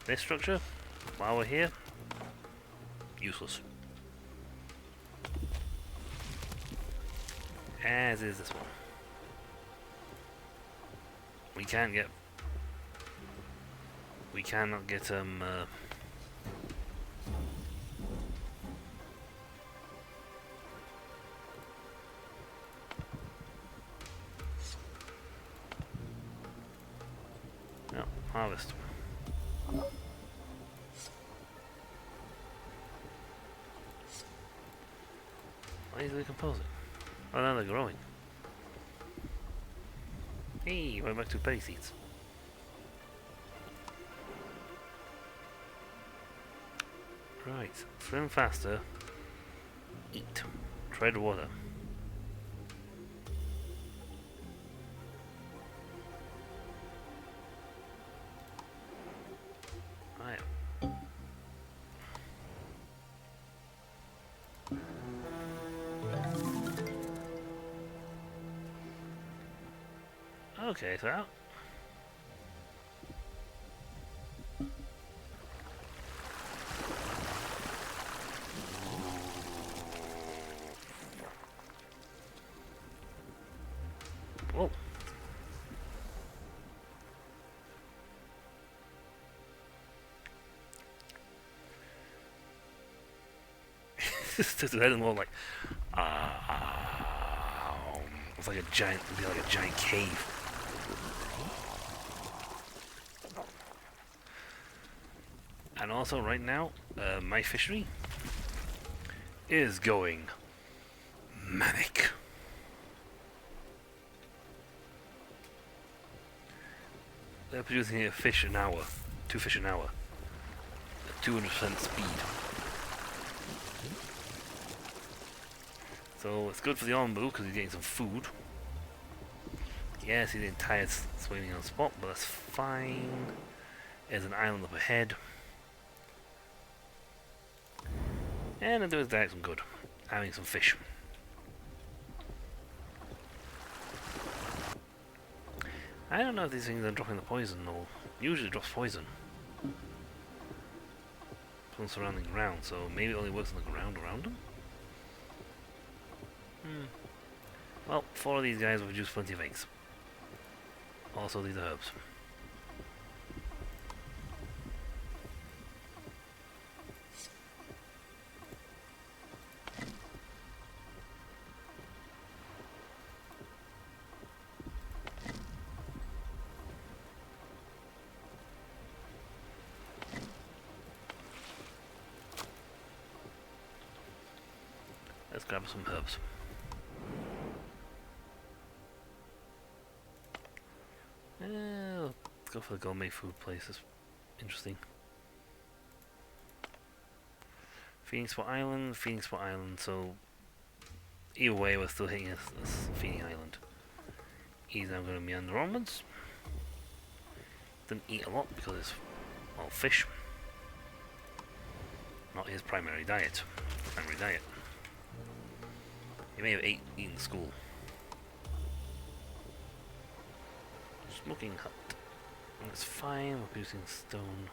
this structure, while we're here, useless. As is this one. We cannot get no, harvest. Why is it decomposing? Oh, now they're growing. Hey, right back to berry seeds. Right, swim faster. Eat. Tread water. Right. Okay, so whoa. Just the head more like it's like a giant, it'd be like a giant cave. And also right now, my fishery is going manic. They're producing a fish an hour, 2 fish an hour, at 200% speed. So it's good for the Onbu because he's getting some food. Yes, he's getting tired swimming on the spot, but that's fine. There's an island up ahead. And it does diet some good. Having some fish. I don't know if these things are dropping the poison or usually drops poison from surrounding ground, so maybe it only works on the ground around them? Well, 4 of these guys will produce plenty of eggs. Also, these are herbs. Let's grab some herbs. Let's go for the gourmet food place. It's interesting. Feeding Spot Island, so either way we're still hitting this feeding island. He's now going to meander onwards. Didn't eat a lot because it's all fish. Not his primary diet. He may have eaten school. Smoking hut. That's fine, we're producing stone.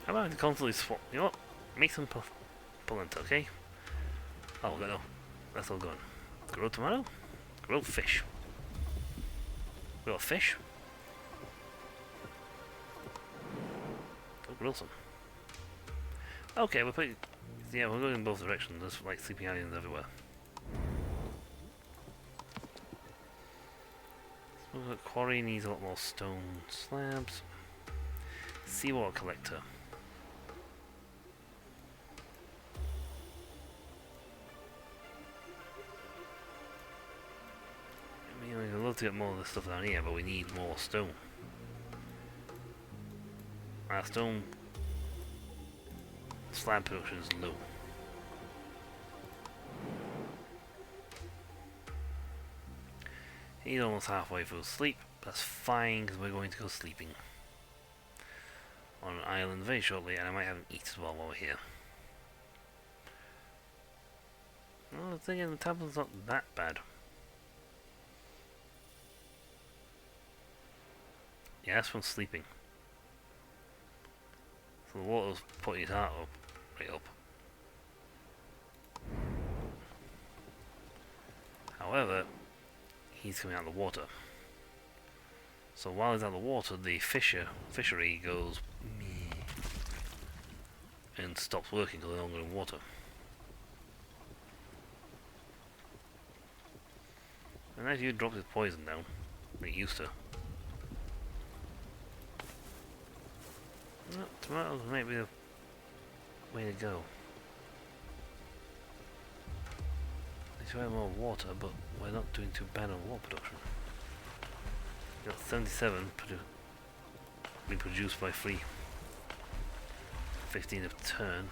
How about I constantly swap? You know what? Make some polenta, okay? Oh no, that's all gone. Grilled tomato, grilled fish. Grilled fish. Go grill some. Okay, we're putting. Yeah, we're going in both directions. There's like sleeping aliens everywhere. So the quarry needs a lot more stone slabs. Seawater collector. I mean, I'd love to get more of this stuff down here, but we need more stone. Our stone slab production is low. He's almost halfway through sleep. That's fine, because we're going to go sleeping on an island very shortly, and I might have him eat as well while we're here. Well, the thing is, the tablet's not that bad. Yeah, that's from sleeping. So the water's putting his heart up, right up. However, he's coming out of the water. So while he's out of the water, the fishery goes meh, and stops working because they're no longer in water. And as you drop his poison down, like it used to. No, tomatoes might be the way to go. They should have more water, but we're not doing too bad on water production. We've got 77 being produced by 15 of turn.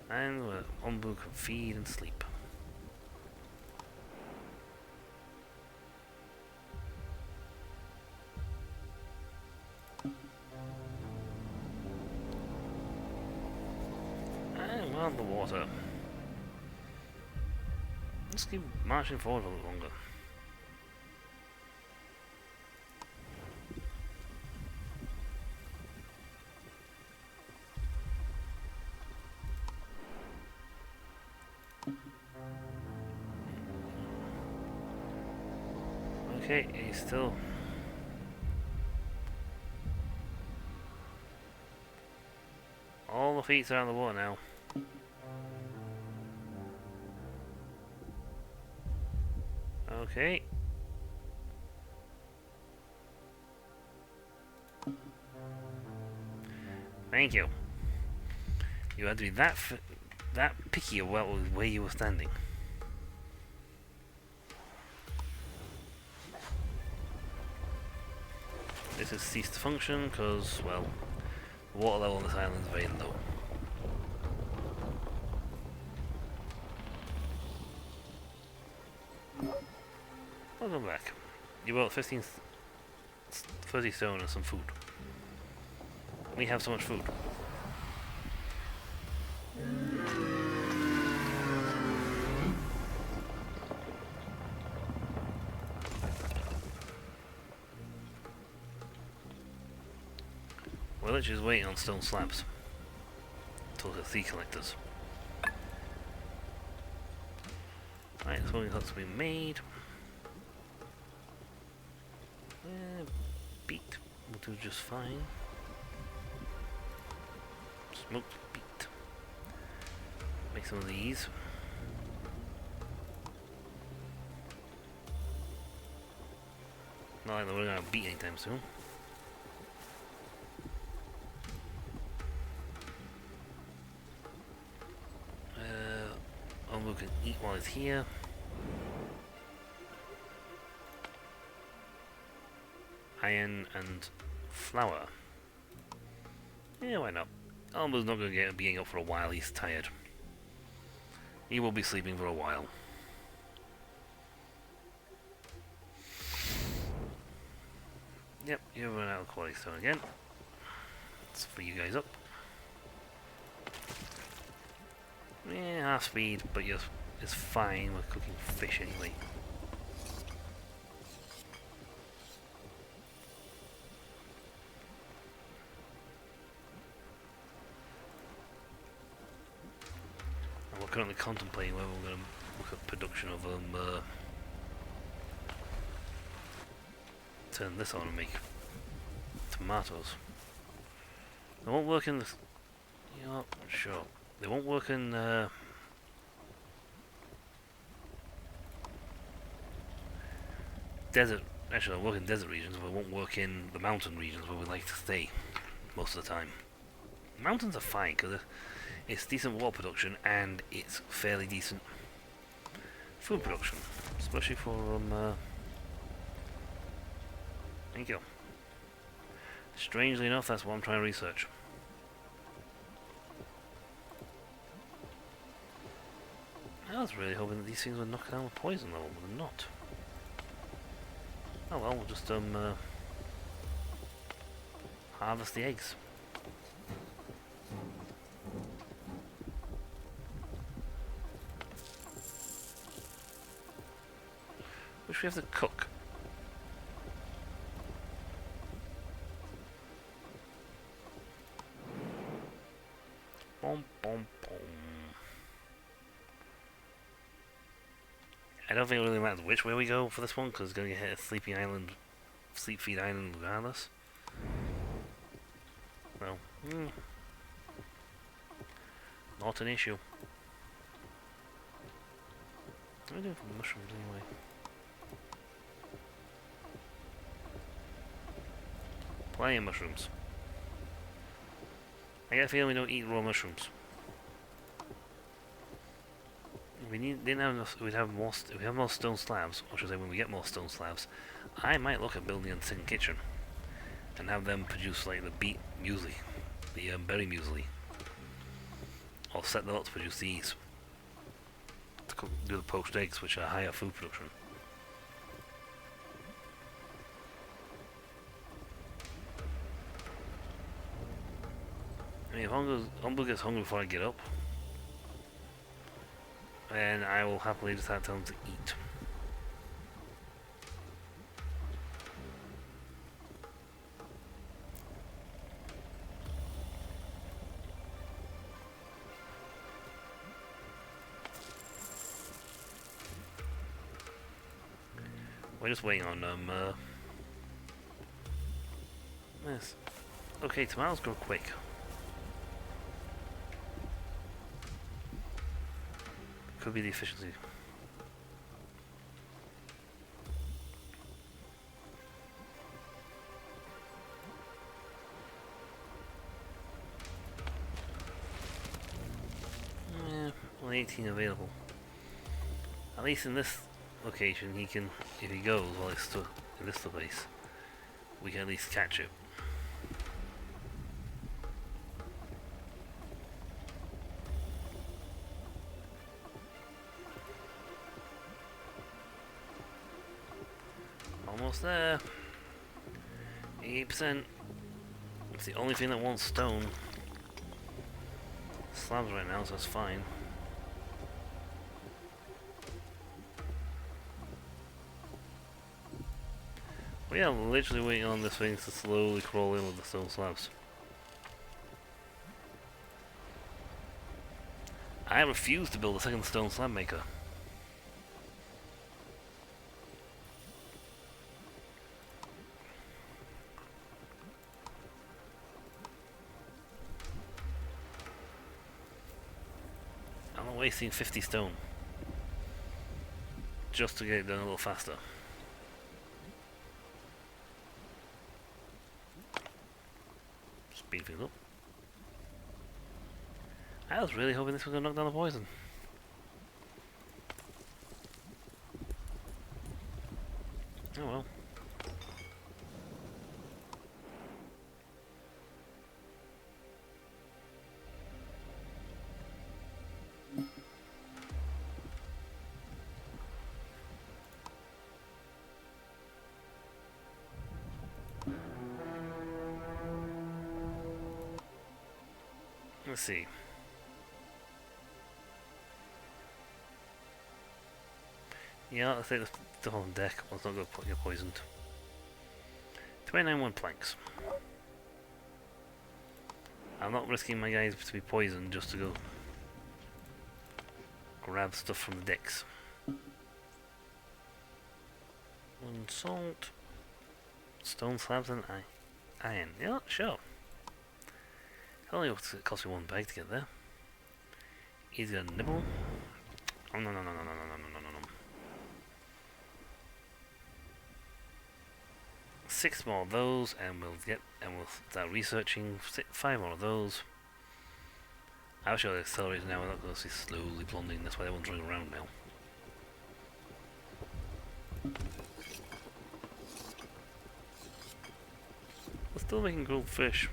And Onbu'ing can feed and sleep. And we're on the water. Let's keep marching forward a little longer. Okay, he's still. All the feet are on the water now. Okay. Thank you. You had to be that picky about where you were standing. This has ceased to function because, well, the water level on this island is very low. Welcome back. You bought 30 stone and some food. We have so much food. We're literally just waiting on stone slabs until the sea collectors. Right, swimming huts have been made. Beet will do just fine. Smoked beet. Make some of these. Not like we're gonna beat anytime soon. Onbu can eat while he's here. Iron and flour. Yeah, why not? Onbu's not going to get being up for a while, he's tired. He will be sleeping for a while. Yep, you've run out of quality stone again. Let's free you guys up. Yeah, half speed, but you're is fine. We're cooking fish anyway. And we're currently contemplating whether we're going to look at production of turn this on and make tomatoes. They won't work in the... You know, sure. They won't work in desert. Actually, they'll work in desert regions, but they won't work in the mountain regions where we like to stay most of the time. Mountains are fine because it's decent water production and it's fairly decent food production, especially for thank you. Strangely enough, that's what I'm trying to research. I was really hoping that these things would knock down the poison level, but they're not. Oh well, we'll just harvest the eggs. Which we have to cook. Boom, boom, boom. I don't think it really matters which way we go for this one, because it's going to hit a sleepy island, sleep feed island regardless. So, not an issue. What are we doing for the mushrooms anyway? Plenty of mushrooms. I get a feeling we don't eat raw mushrooms. We didn't have enough. We'd have more. We have more stone slabs, or should I say, when we get more stone slabs, I might look at building a second kitchen and have them produce like the beet muesli, the berry muesli, or set them up to produce these to cook, do the poached eggs, which are higher food production. I mean, if Onbu gets hungry before I get up, and I will happily just have time to eat. We're just waiting on yes. Okay, tomatoes grow quick. Could be the efficiency. Only 18 available. At least in this location, he can, if he goes while it's still in this place, we can at least catch it. Almost there. 88%. It's the only thing that wants stone slabs right now, so it's fine. But yeah, I'm literally waiting on this thing to slowly crawl in with the stone slabs. I refuse to build a second stone slab maker. I'm not wasting 50 stone just to get it done a little faster. Speed things up. I was really hoping this was going to knock down the poison. Oh well. Let's see. Yeah, let's take the stuff on deck. Let's not go get poisoned. 29 wood planks. I'm not risking my guys to be poisoned just to go grab stuff from the decks. One salt, stone slabs and iron. Yeah, sure. It only cost me one bag to get there. Easy to nibble. Oh no. 6 more of those, and we'll start researching 5 more of those. I'll show the accelerator now. We're not going to see slowly blonding. That's why everyone's running around now. We're still making grilled fish.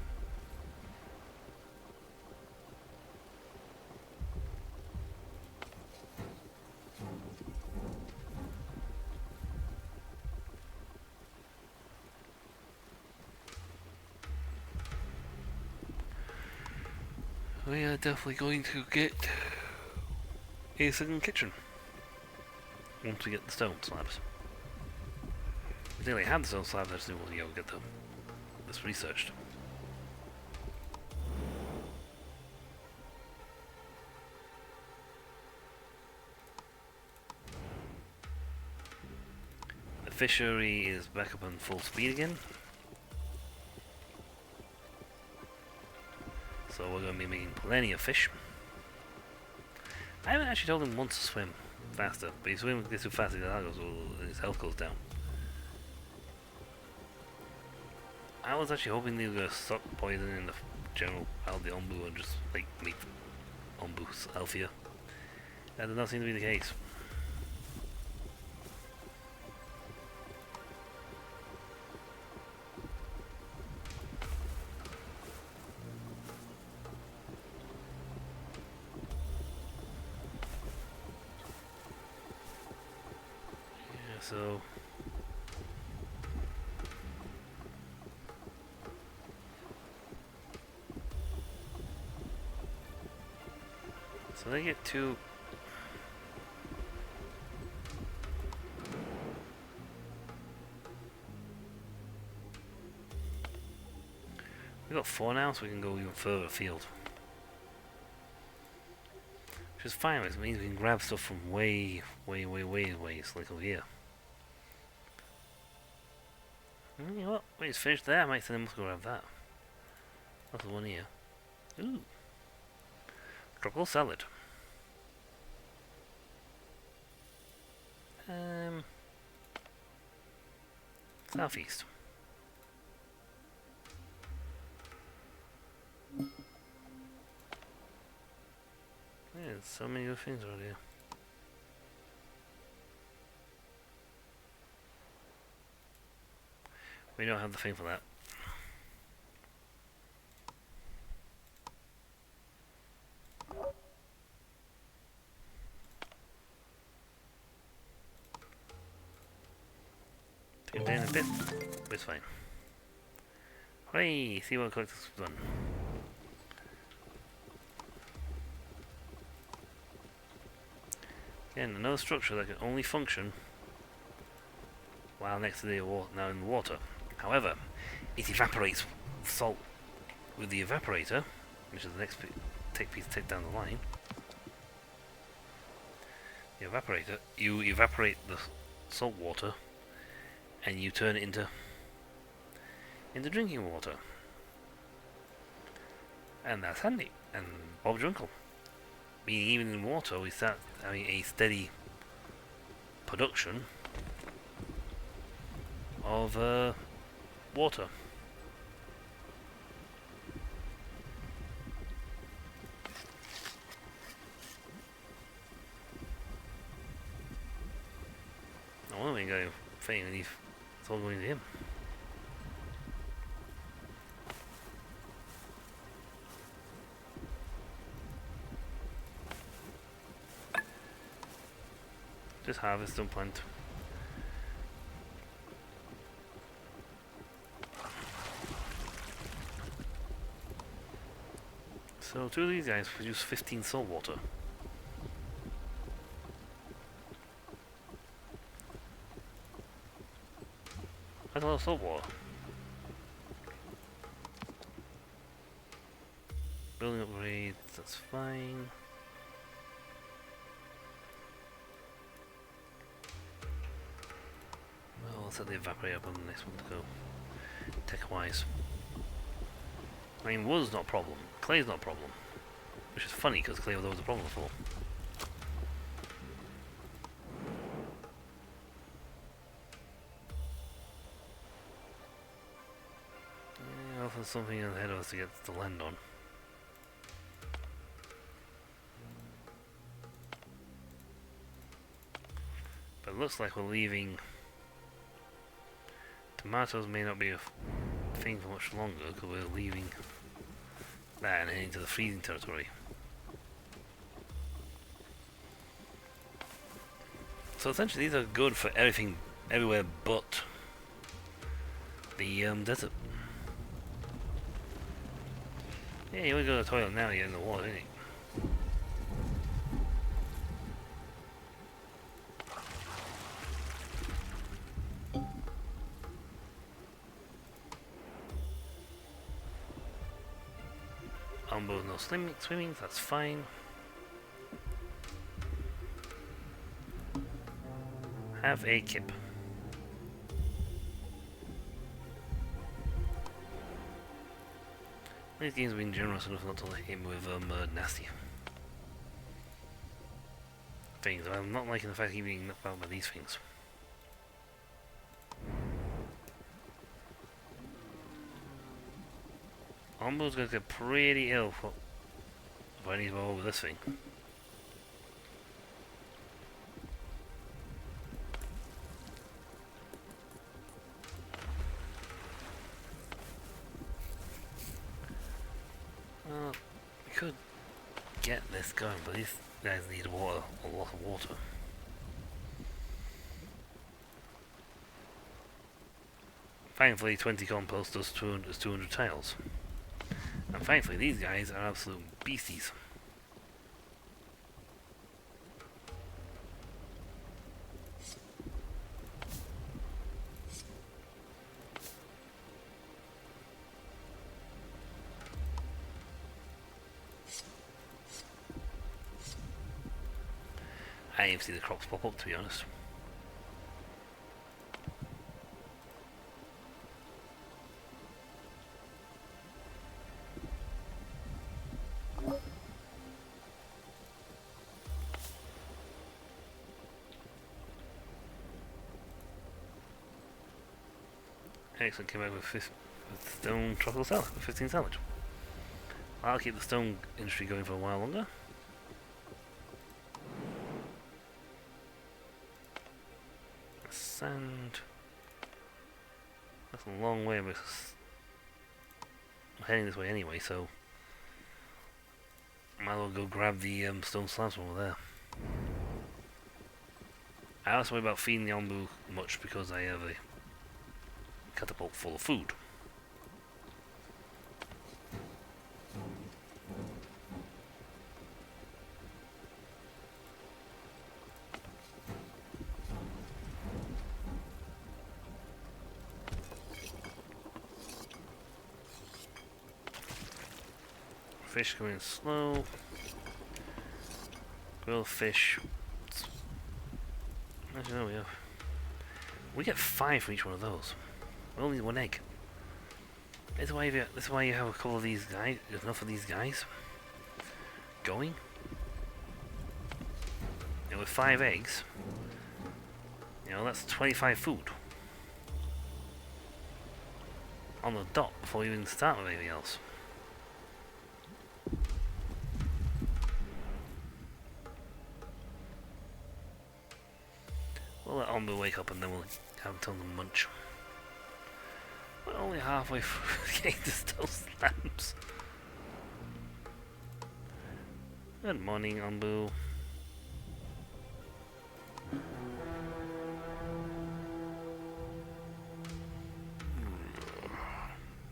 We are definitely going to get a second kitchen once we get the stone slabs. We nearly had the stone slabs, I just didn't want to go get them. It's researched. The fishery is back up on full speed again. So we're going to be making plenty of fish. I haven't actually told him once to swim faster, but he gets too fast, his health goes down. I was actually hoping they were going to suck poison in the general out of the Onbu and just like make Onbu healthier. That does not seem to be the case. So they get to we got 4 now, so we can go even further afield. Which is fine, it means we can grab stuff from way, like over here. You know what? Wait, it's finished there. I might send them to go grab that. That's the one here. Ooh. Tropical salad. Southeast. Yeah, there's so many good things around here. We don't have the thing for that. Take it down a bit, but it's fine. Hooray! See what collector's done. Again, another structure that can only function while next to the now in the water. However, it evaporates salt with the evaporator, which is the next piece to take down the line. The evaporator, you evaporate the salt water and you turn it into drinking water. And that's handy. And Bob's your uncle. Meaning even in water we start having a steady production of water. I want to go thing and it's all going to him. Just harvest, don't plant. So 2 of these guys produce 15 salt water. Quite a lot of salt water. Building upgrades, that's fine. Well, I'll set the evaporator up on the next one to go. Tech-wise. I mean, wood's not a problem. Clay's not a problem. Which is funny, because clay was always a problem before. Yeah, often something ahead of us to get to land on. But it looks like we're leaving... Tomatoes may not be a thing for much longer, because we're leaving that and heading to the freezing territory. So essentially these are good for everything, everywhere but the desert. Yeah, you want to go to the toilet now, you're in the water, ain't you? Onbu's no swimming, that's fine. Have a kip. These games have been generous enough not to let him with nasty things. I'm not liking the fact he's being knocked out by these things. Onbu's going to get pretty ill if I need to go over this thing. Well, we could get this going, but these guys need water, a lot of water. Thankfully, 20 compost does 200 tiles. And thankfully, these guys are absolute beasties. I didn't even see the crops pop up, to be honest. Excellent, came out with stone tropical salad, 15 salad. I'll keep the stone industry going for a while longer. Sand. That's a long way, but I'm heading this way anyway, so might as well go grab the stone slabs from over there. I also worry about feeding the Onbu much because I have a catapult full of food. Fish going slow. Grilled fish. Actually, no, we get 5 for each one of those. We only need 1 egg. This is why you have a couple of these guys, enough of these guys going. And with 5 eggs, that's 25 food on the dot before you even start with anything else. We'll let Onbu wake up and then we'll have him tell them munch. We're only halfway through getting the stone slabs. Good morning, Onbu.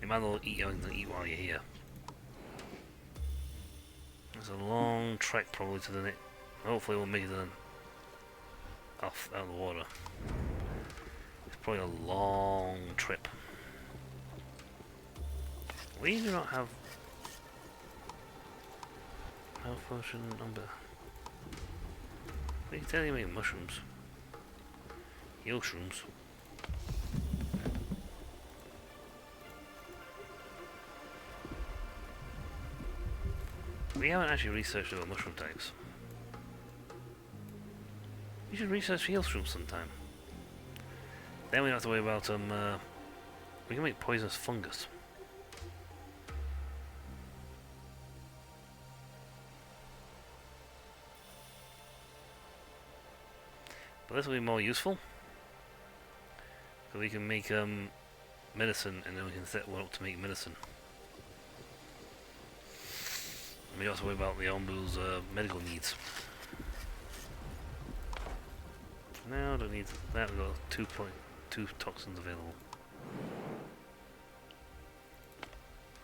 You might as well eat while you're here. It's a long trek probably to the next. Hopefully we'll make it off out of the water. It's probably a long trip. We do not have health potion number. We can tell you make mushrooms. Heal shrooms. We haven't actually researched about mushroom types. We should research heal shrooms sometime. Then we don't have to worry about we can make poisonous fungus. But this will be more useful. So we can make medicine, and then we can set one up to make medicine. And we also worry about the Onbu's medical needs. Now I don't need that. We've got 2.2 toxins available.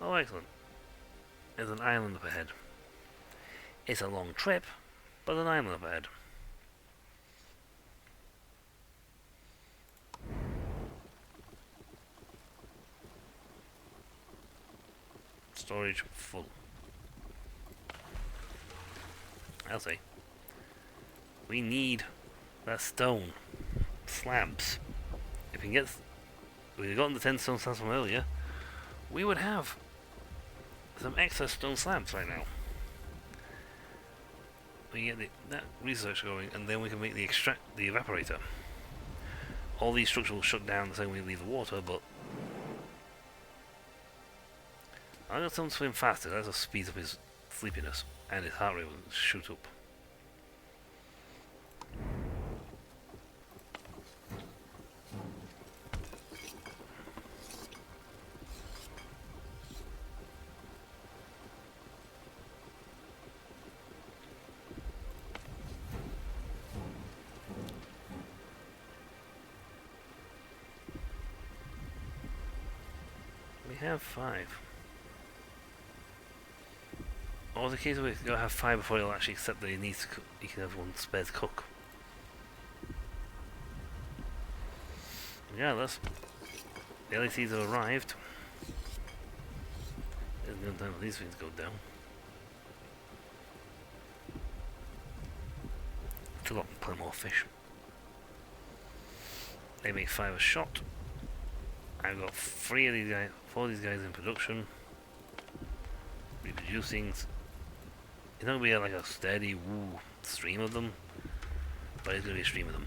Oh, excellent. There's an island up ahead. It's a long trip, but an island up ahead. Storage full. I'll say. We need that stone slabs. If we can get, we'd have gotten the 10 stone slabs from earlier, we would have some excess stone slabs right now. We get that research going, and then we can make the evaporator. All these structures will shut down the same way we leave the water, but I got someone to swim faster. That just speeds up his sleepiness, and his heart rate will shoot up. We have 5. Or the case of it, you gotta have 5 before he'll actually accept that he needs to cook. You can have one spare to cook. Yeah, that's. The LECs have arrived. There's no time for these things to go down. Still got plenty more fish. They make 5 a shot. I've got 4 of these guys in production. Reproducing. It's not gonna be like a steady stream of them, but it's gonna be a stream of them.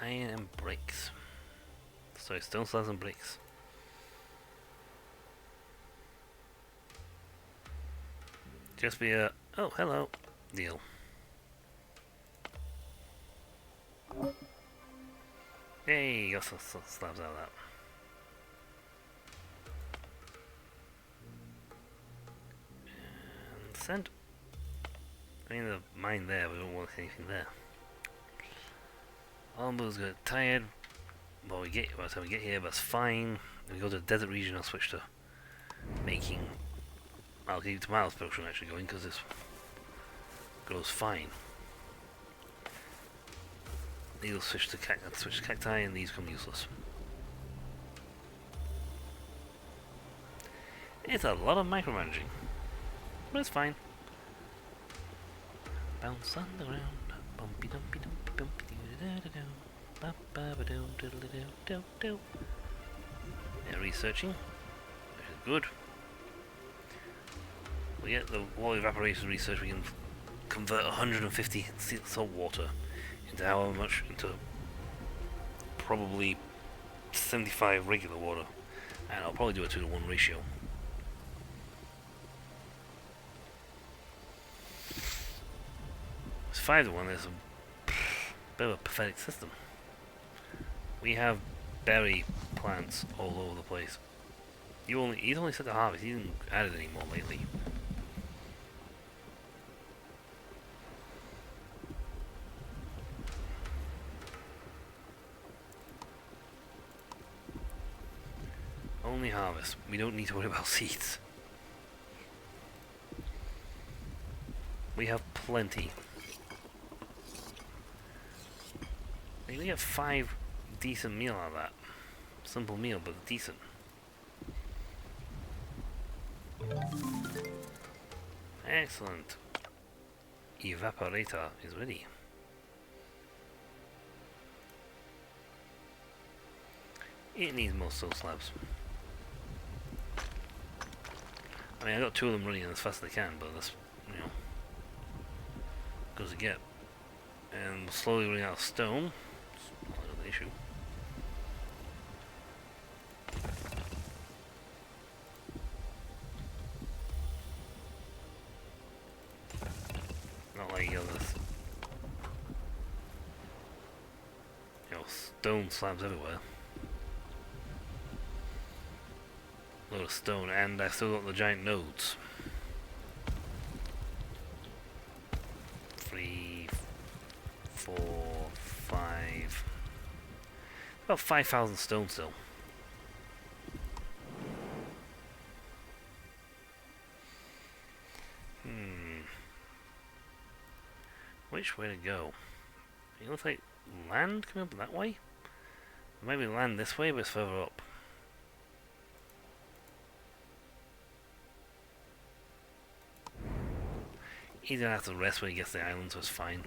Iron and bricks. Sorry, stone slabs and bricks. Just be a oh hello deal. Yay, got some slabs out of that. And send. I mean the mine there, we don't want anything there. Onbu's got tired. But by the time we get here, that's fine. If we go to the desert region, I'll switch to making. I'll keep tomatoes production actually going because this goes fine. These will switch to cacti, and these become useless. It's a lot of micromanaging, but it's fine. Bounce on the ground, bumpy dumpy dumpy bumpy doo da da da. Yeah, researching, which is good. We get the water evaporation research. We can convert 150 salt water into how much? Into probably 75 regular water, and I'll probably do a 2-to-1 ratio. It's 5-to-1. There's a bit of a pathetic system. We have berry plants all over the place. He's only set to harvest. He didn't add it anymore lately. Only harvest. We don't need to worry about seeds. We have plenty. We get 5 decent meal out of that. Simple meal, but decent. Excellent. Evaporator is ready. It needs more stone slabs. I mean, I got 2 of them running as fast as they can, but that's, you know, good to get. And slowly running out of stone. It's not an issue. Not like others. You know, stone slabs everywhere. Load of stone, and I've still got the giant nodes. 3, 4, 5. About 5,000 stone still. Which way to go? It looks like land coming up that way? Maybe land this way, but it's further up. He's gonna have to rest when he gets to the island, so it's fine.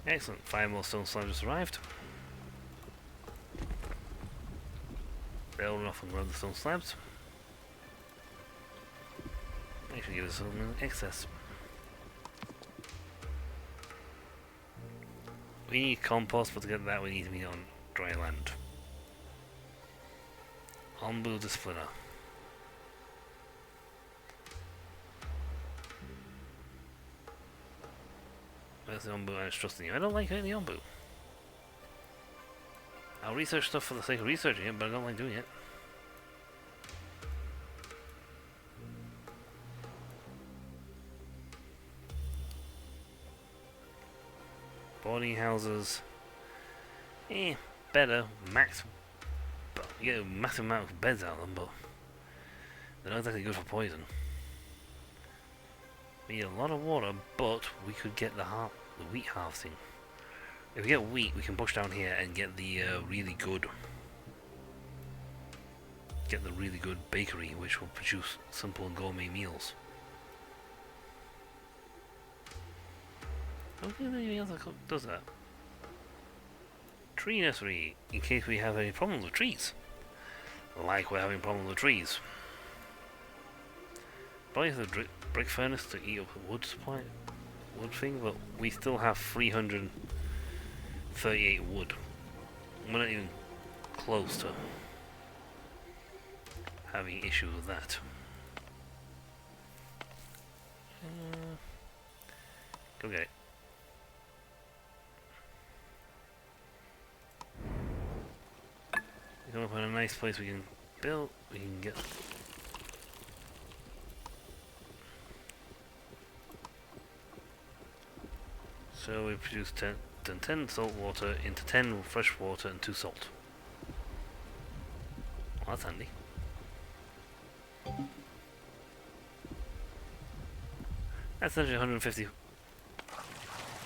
Excellent, 5 more stone slabs just arrived. They'll run off and grab the stone slabs. Actually give us some excess. We need compost, but to get that we need to be on dry land. Onbu the splitter. Where's the Onbu? I was trusting you. I don't like hitting the Onbu. I'll research stuff for the sake of researching it, but I don't like doing it. Boarding houses. Better. Max. But you get a massive amount of beds out of them, but they're not exactly good for poison. We need a lot of water, but we could get the wheat harvesting. If we get wheat, we can push down here and get the really good bakery, which will produce simple and gourmet meals. I don't think there's anything else that does that. Tree nursery, in case we have any problems with trees. Like we're having problems with trees. Probably have the brick furnace to eat up the wood supply, wood thing, but we still have 338 wood. We're not even close to having issues with that. Go get it. We're gonna find a nice place we can build, we can get. So we produce 10 salt water into 10 fresh water and 2 salt. Well, that's handy. That's actually 150.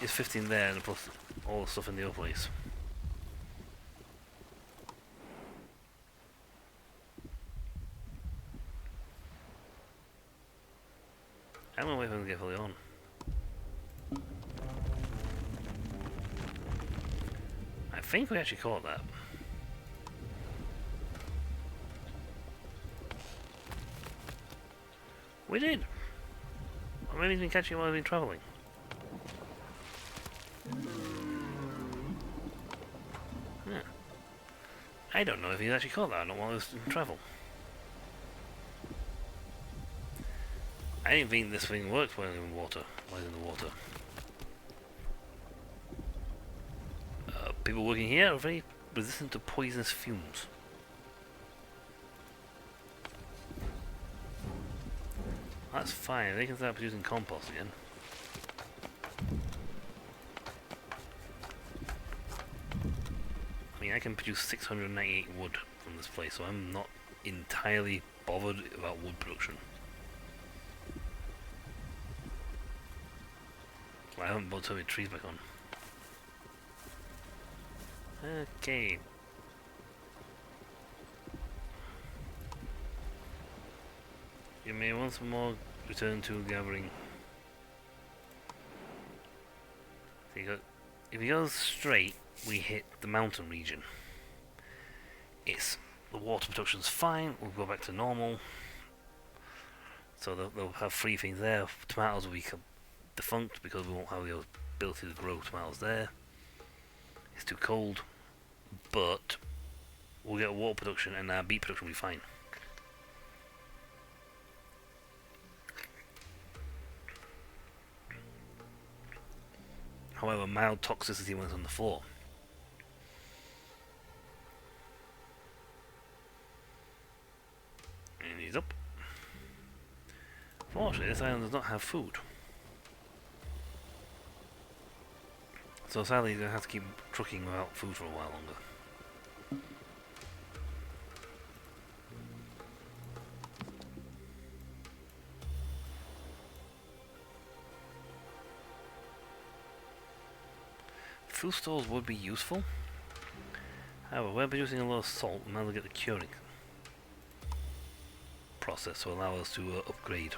It's 15 there, and plus all the stuff in the other place. I'm gonna wait for them to get fully on. I think we actually caught that. We did! Or maybe he's been catching it while we've been travelling. Yeah. I don't know if he's actually caught that or not while he was in travel. I didn't think this thing worked while in water. While in the water. People working here are very resistant to poisonous fumes. That's fine. They can start producing compost again. I mean, I can produce 698 wood from this place, so I'm not entirely bothered about wood production. Well, I haven't bought too many trees back on. Okay. You may once more return to gathering. So if you go straight, we hit the mountain region. The water production's fine, we'll go back to normal. So they'll have three things there. Tomatoes will be defunct because we won't have the ability to grow tomatoes there. It's too cold. But we'll get water production and our beet production will be fine. However, mild toxicity when it's on the floor. And he's up. Fortunately, this island does not have food. So sadly, he's going to have to keep trucking without food for a while longer. Food stores would be useful. However, we're producing a lot of salt, and now we'll get the curing process to allow us to upgrade.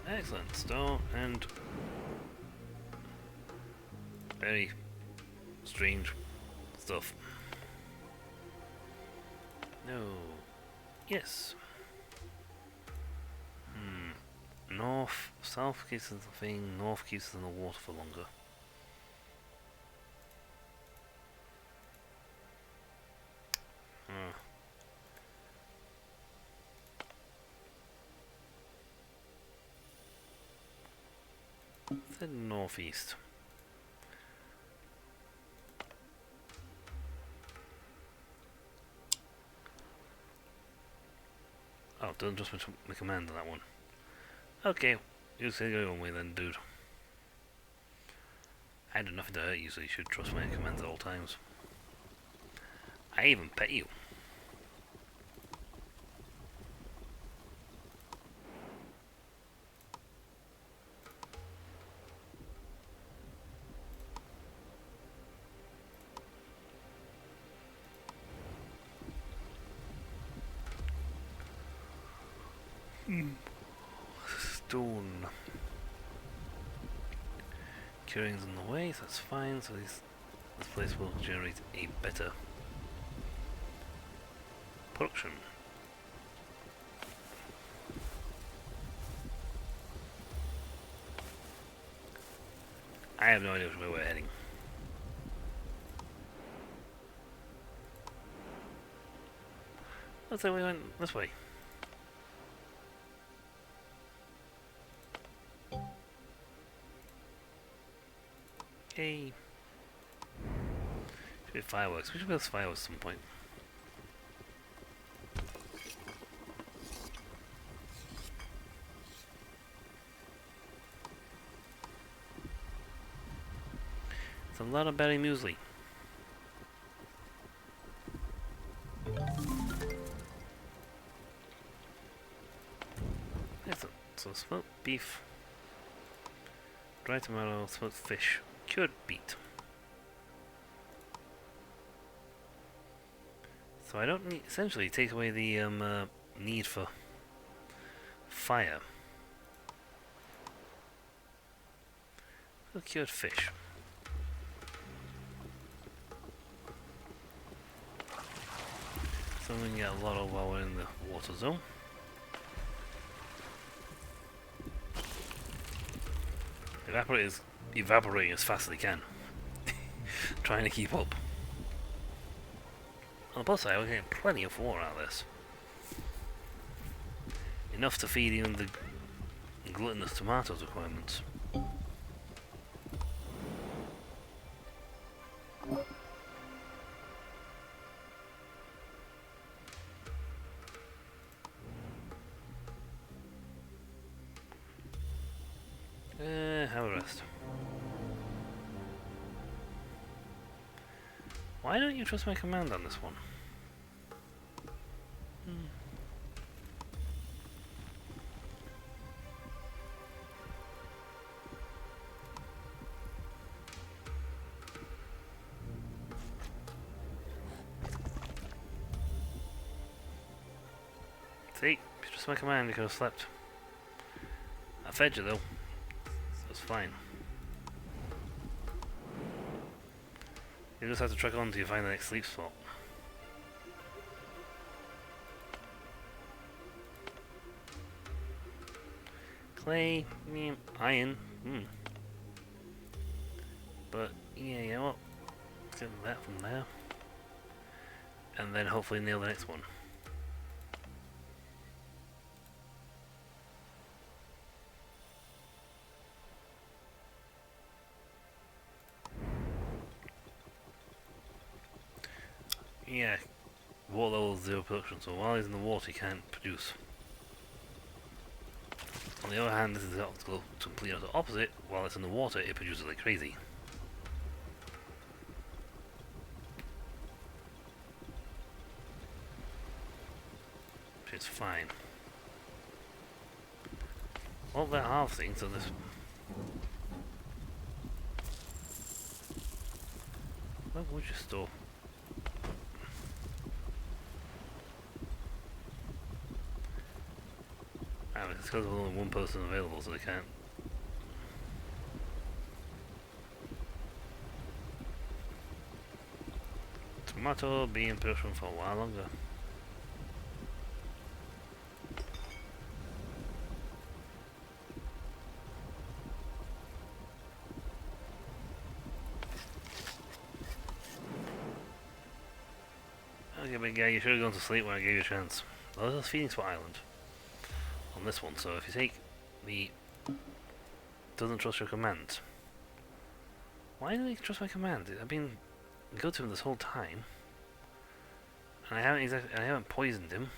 Excellent, stone and very strange stuff. No. Yes. North, south keeps us the thing, north keeps us in the water for longer. The northeast. Oh, don't just make a command on that one. Okay, you say go your own way then, dude. I do nothing to hurt you, so you should trust my commands at all times. I even pet you. Stone. Curing's in the way, so that's fine. So this place will generate a better production. I have no idea where we're heading. Let's say we went this way. Should be fireworks. We should build fireworks at some point. It's a lot of berry muesli. Excellent. So smoked beef, dried tomato, smoked fish. Cured beet. So I don't need, essentially take away the need for fire. A cured fish. So we can get a lot of while we're in the water zone. Evaporator's evaporating as fast as they can. Trying to keep up. On the plus side, we're getting plenty of water out of this. Enough to feed even the gluttonous tomatoes requirements. Have a rest. Why don't you trust my command on this one? See, if you trust my command, you could have slept. I fed you though, so it's fine. You just have to trek on until you find the next sleep spot. Clay, iron, But, yeah, you know what? Get that from there. And then hopefully nail the next one. Yeah, water level 0 production, so while he's in the water he can't produce. On the other hand, this is the completely opposite. While it's in the water, it produces like crazy. It's fine. Well, they're harvesting, so this... Where would you store? It's because there's only one person available, so they can't. Tomato be in production for a while longer. Okay, big guy, you should have gone to sleep when I gave you a chance. Well, this is Feeding Spot Island. On this one, so if you take the doesn't trust your command. Why do they trust my command? I've been good to him this whole time, and I haven't poisoned him.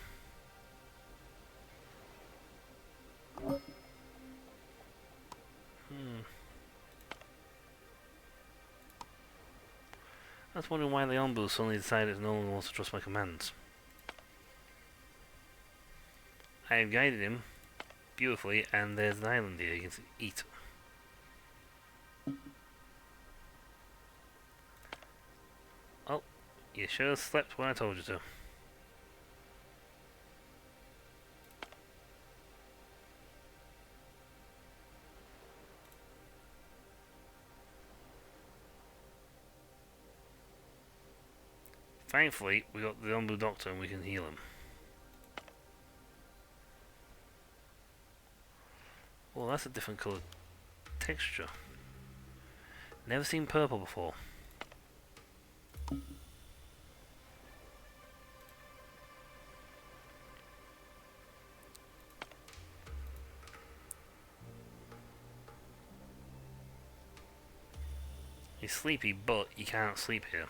I was wondering why the Onbu suddenly decided no one wants to trust my commands. I have guided him beautifully, and there's an island here you can eat. Oh, you should have slept when I told you to. Thankfully, we got the Onbu doctor and we can heal him. Oh, that's a different colour texture. Never seen purple before. He's sleepy, but you can't sleep here.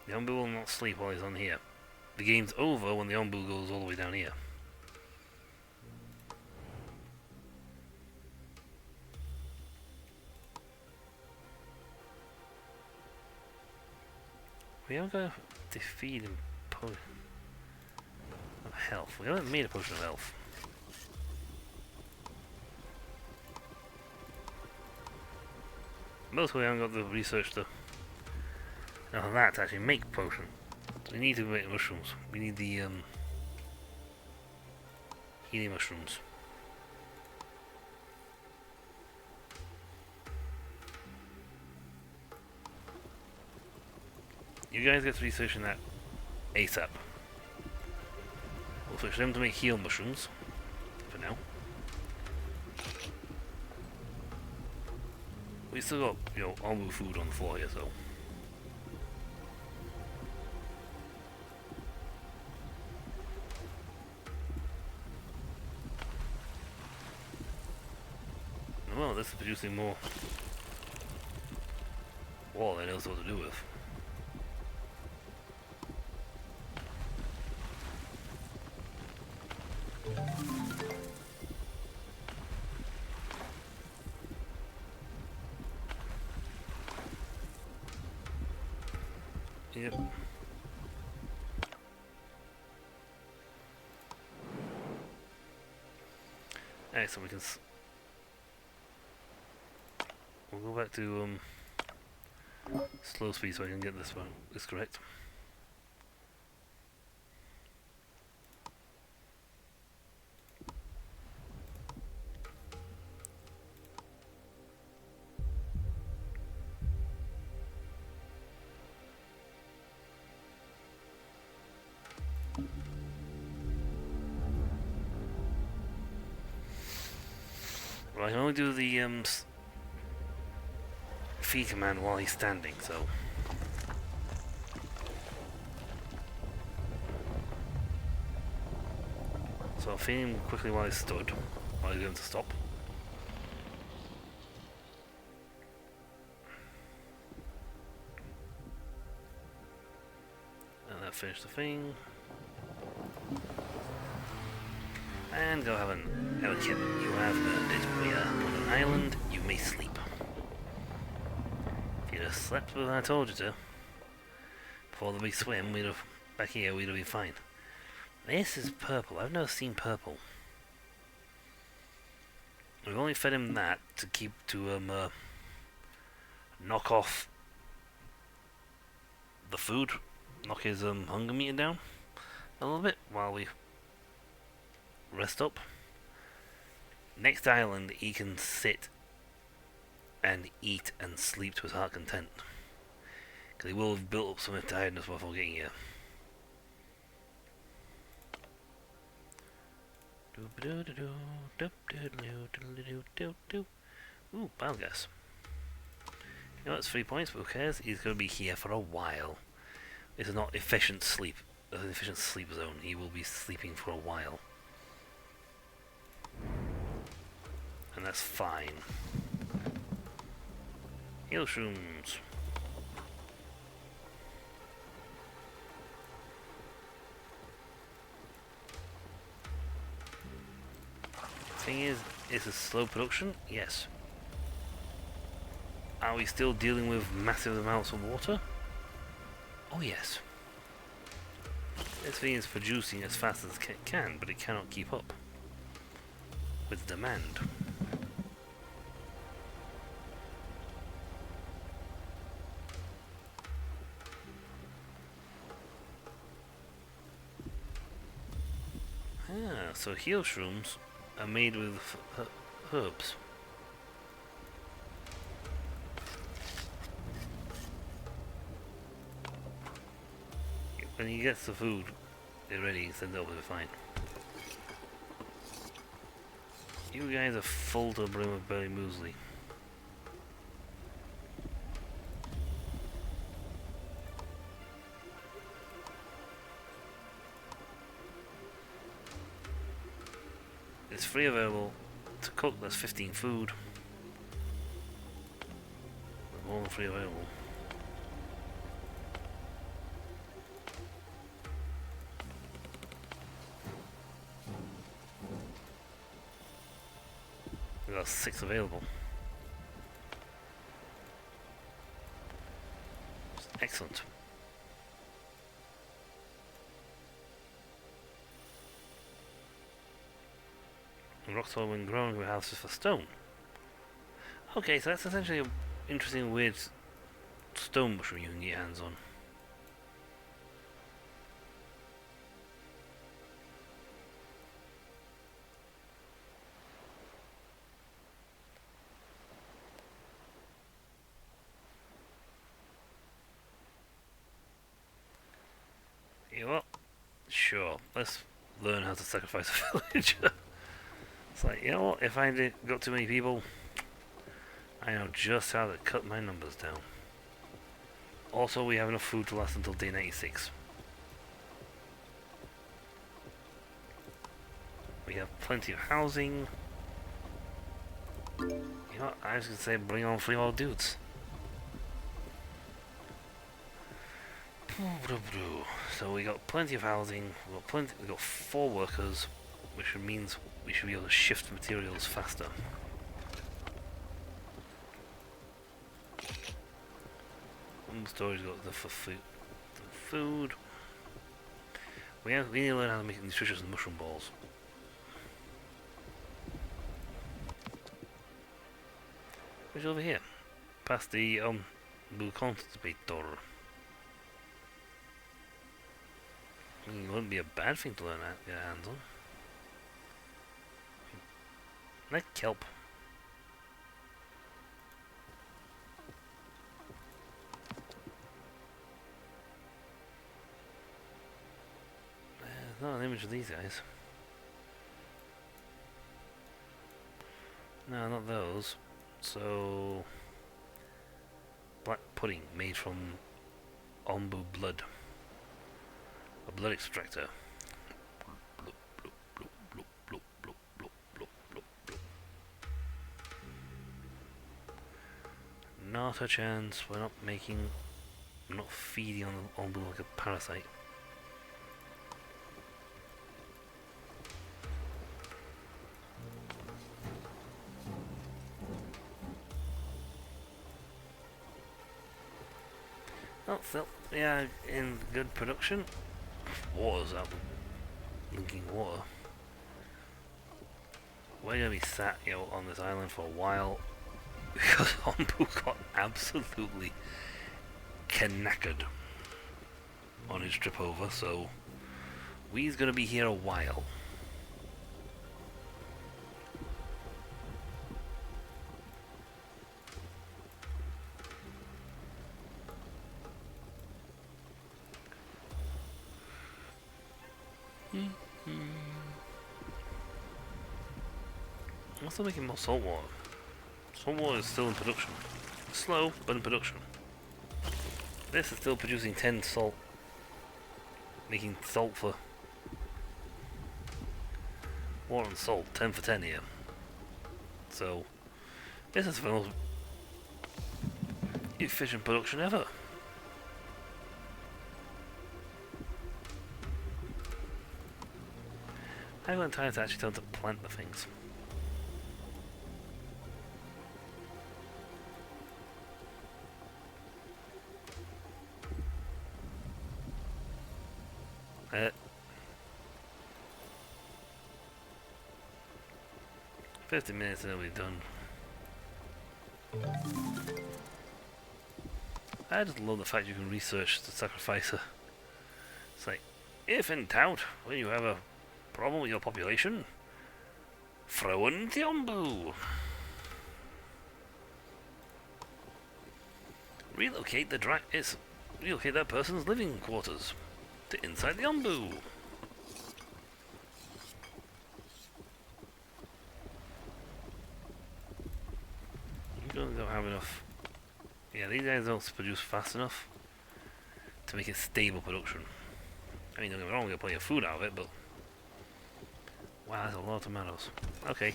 The Onbu will not sleep while he's on here. The game's over when the Onbu goes all the way down here. We haven't got to feed him potion of health. We haven't made a potion of health. Mostly we haven't got the research to know that to actually make a potion. So we need to make mushrooms. We need the healing mushrooms. You guys get to researching that ASAP. We'll switch them to make heal mushrooms for now. We still got, you know, Onbu food on the floor here, so. Well, this is producing more wall than it knows what to do with. Yep. Alright, so we can we'll go back to slow speed so I can get this one correct. Well, I can only do the feed command while he's standing, so. So I'll feed him quickly while he's stood, while he's going to stop. And that finished the thing. And go have an kid. You have earned it. We are on an island. You may sleep. If you'd have slept when I told you to, before the big swim, we'd have back here. We'd have been fine. This is purple. I've never seen purple. We've only fed him that to keep knock off the food, knock his hunger meter down a little bit while we rest up. Next island, he can sit and eat and sleep to his heart content, because he will have built up some tiredness before getting here. Ooh, biogas. You know, that's 3 points, but who cares? He's going to be here for a while. This is not efficient sleep. It's an efficient sleep zone. He will be sleeping for a while. And that's fine. Heal shrooms. Thing is, it's a slow production? Yes. Are we still dealing with massive amounts of water? Oh yes. This thing is producing as fast as it can, but it cannot keep up with demand. Ah, so heal shrooms are made with herbs. When he gets the food ready, he sends it over to fine. You guys are full to the brim of berry muesli. It's free available to cook. That's 15 food. More than free available. We got 6 available. Excellent. Rocks are when growing with houses for stone. Okay, so that's essentially an interesting weird stone mushroom you can get your hands on. You know what? Sure, let's learn how to sacrifice a villager. It's like, you know what? If I got too many people, I know just how to cut my numbers down. Also, we have enough food to last until day 96. We have plenty of housing. You know what? I was gonna say, bring on 3 more dudes. So we got plenty of housing. We got 4 workers, which means we should be able to shift materials faster. And storage got enough for food. We need to learn how to make nutritious mushroom balls. Which is over here, past the blue contemplator. It wouldn't be a bad thing to learn how to get hands on. Like kelp. There's not an image of these guys. No, not those. So, black pudding made from Onbu blood. A blood extractor. Not a chance. We're not feeding on the Onbu like a parasite. Oh, still, yeah, in good production. Water's up. Linking water. We're gonna be sat, on this island for a while because Onbu got absolutely knackered on his trip over, so we's gonna be here a while. I'm also making more salt water. Salt water is still in production. Slow, but in production. This is still producing 10 salt. Making salt for water and salt, 10 for 10 here. So, this is the most efficient production ever. I got time to actually tell them to plant the things. Uh, 50 minutes and it'll be done. I just love the fact you can research the sacrificer. It's like, if in doubt, when you have a problem with your population, throw in the Onbu. Relocate that person's living quarters to inside the Onbu. You don't have enough. Yeah, these guys don't produce fast enough to make it stable production. I mean, don't get me wrong, we're gonna plenty of food out of it, but wow, that's a lot of tomatoes. Okay.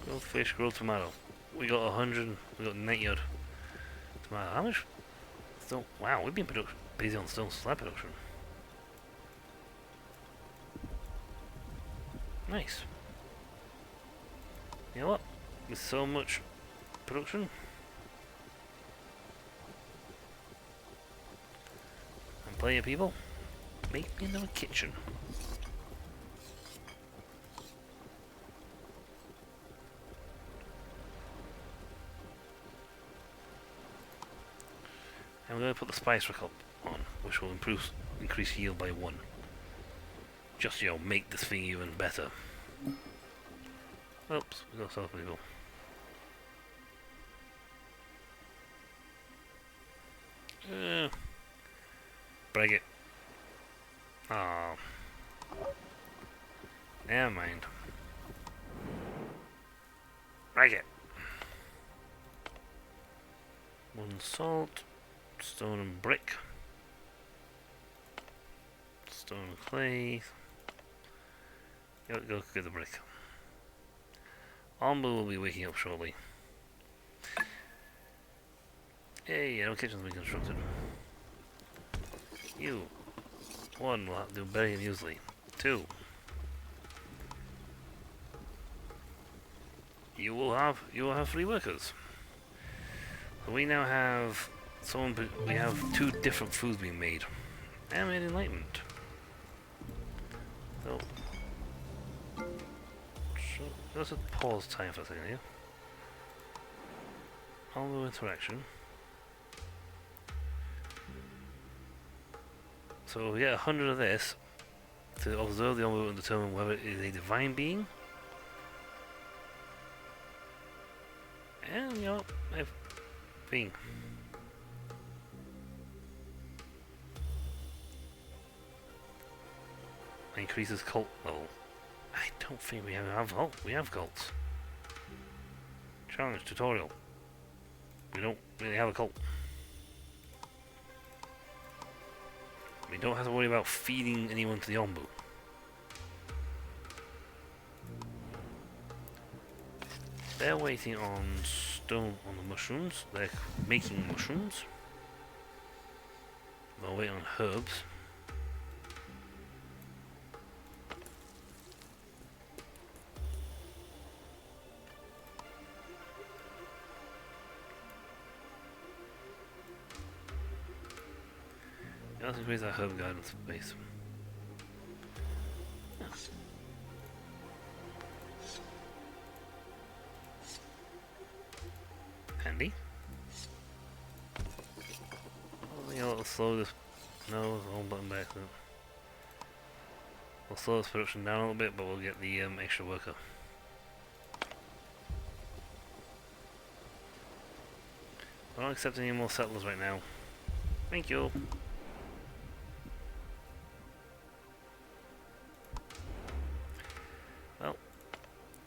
Grilled fish, grilled tomato. We got 100, we got 90 odd tomato. How much? Still, wow, we've been busy on stone slab production. Nice. You know what? With so much production, and plenty of people, make me another kitchen. And we're going to put the spice rack up on, which will increase yield by 1. Just, make this thing even better. Oops, we got some people. Break it. Oh. Never mind. Break it. 1 salt. Stone and brick. Stone and clay. Go get the brick. Onbu will be waking up shortly. Hey, no kitchen's been constructed. You. 1 will have to do better than usually. 2. You will have 3 workers. So we now have we have 2 different foods being made. Animated enlightenment. So let's just pause time for a second here. Onbu interaction. So we get 100 of this to observe the Onbu and determine whether it is a divine being. And, you know, being. Increases cult level. I don't think we have cults. Challenge tutorial. We don't really have a cult. We don't have to worry about feeding anyone to the Onbu. They're waiting on stone on the mushrooms. They're making mushrooms. They'll wait on herbs. Let's increase our herb garden space. Handy. I'll slow this. No, the whole button back. We'll slow this production down a little bit, but we'll get the extra worker. I'm not accepting any more settlers right now. Thank you. Well,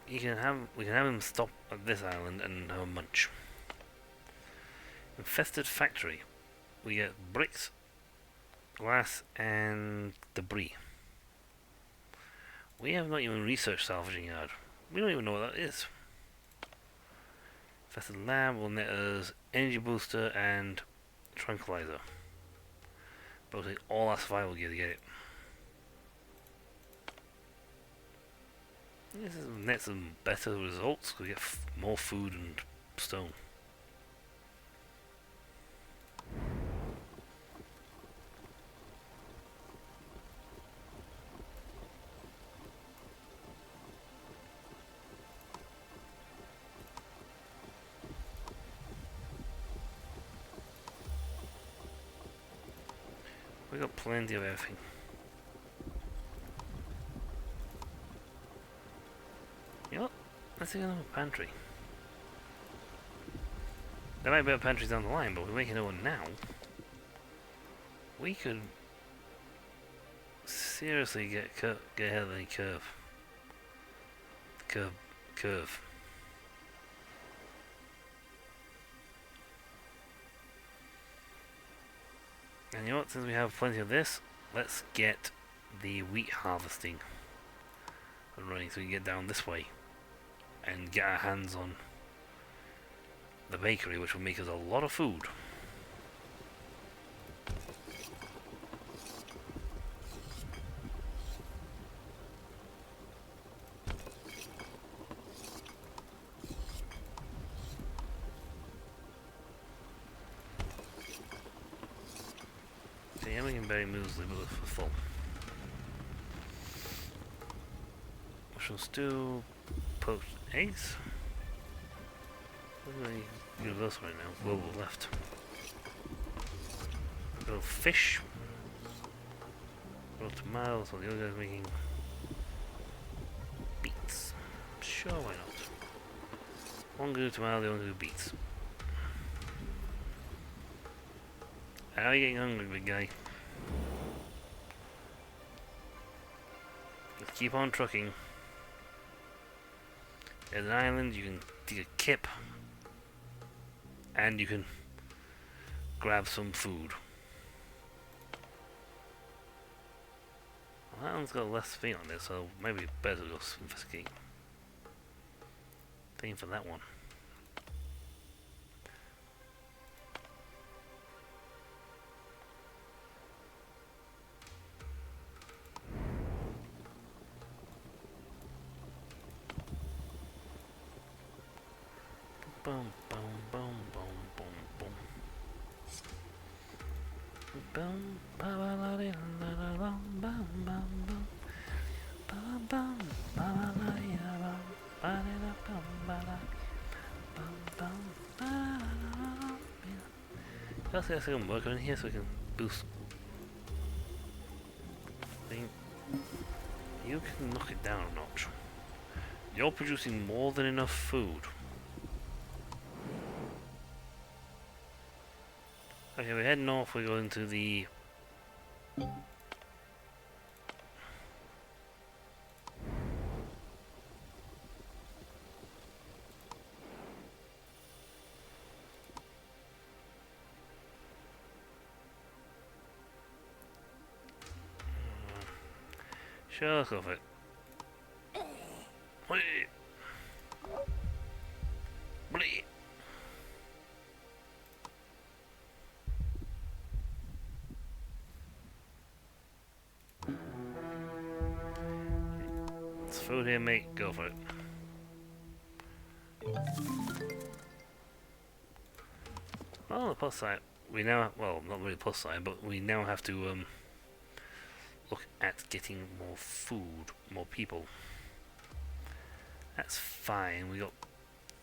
we can have him stop at this island and have a munch. Infested factory. We get bricks, glass, and debris. We have not even researched salvaging yard. We don't even know what that is. Infested lab will net us energy booster and tranquilizer. But we'll take all our survival gear to get it. This is nets some better results because we get more food and stone. We got plenty of everything. You know what? Let's take another pantry. There might be other pantries down the line, but we're making a one now. We could seriously get ahead of the curve. And you know what, since we have plenty of this, let's get the wheat harvesting running so we can get down this way and get our hands on the bakery, which will make us a lot of food. We can berry muesli for full. Mushroom stew, poached eggs. What do I universal right now? Global left. Little fish. Little tomatoes. While the other guy's making beets. Sure, why not? One good tomato, the other do beets. How are you getting hungry, big guy? keep on trucking. There's an island, you can dig a kip, and you can grab some food. Well, that one's got less feet on it, so maybe better to go investigate. Thinking for that one. Boom, boom, boom, boom, boom, boom. Boom, ba ba la di la la bum bum bum bum. Bum bum ba ba la di la bum ba di la bum ba la bum bum ba la la la. Let's get a second worker in here so we can boost. Thing. You can knock it down a notch. You're producing more than enough food. Okay, we head north, we're going to the... Sure, let's go for it. Wait. Wait. It's food here, mate. Go for it. Well, the plus side, we now, well, not really plus side, but we now have to look at getting more food, more people. That's fine. We got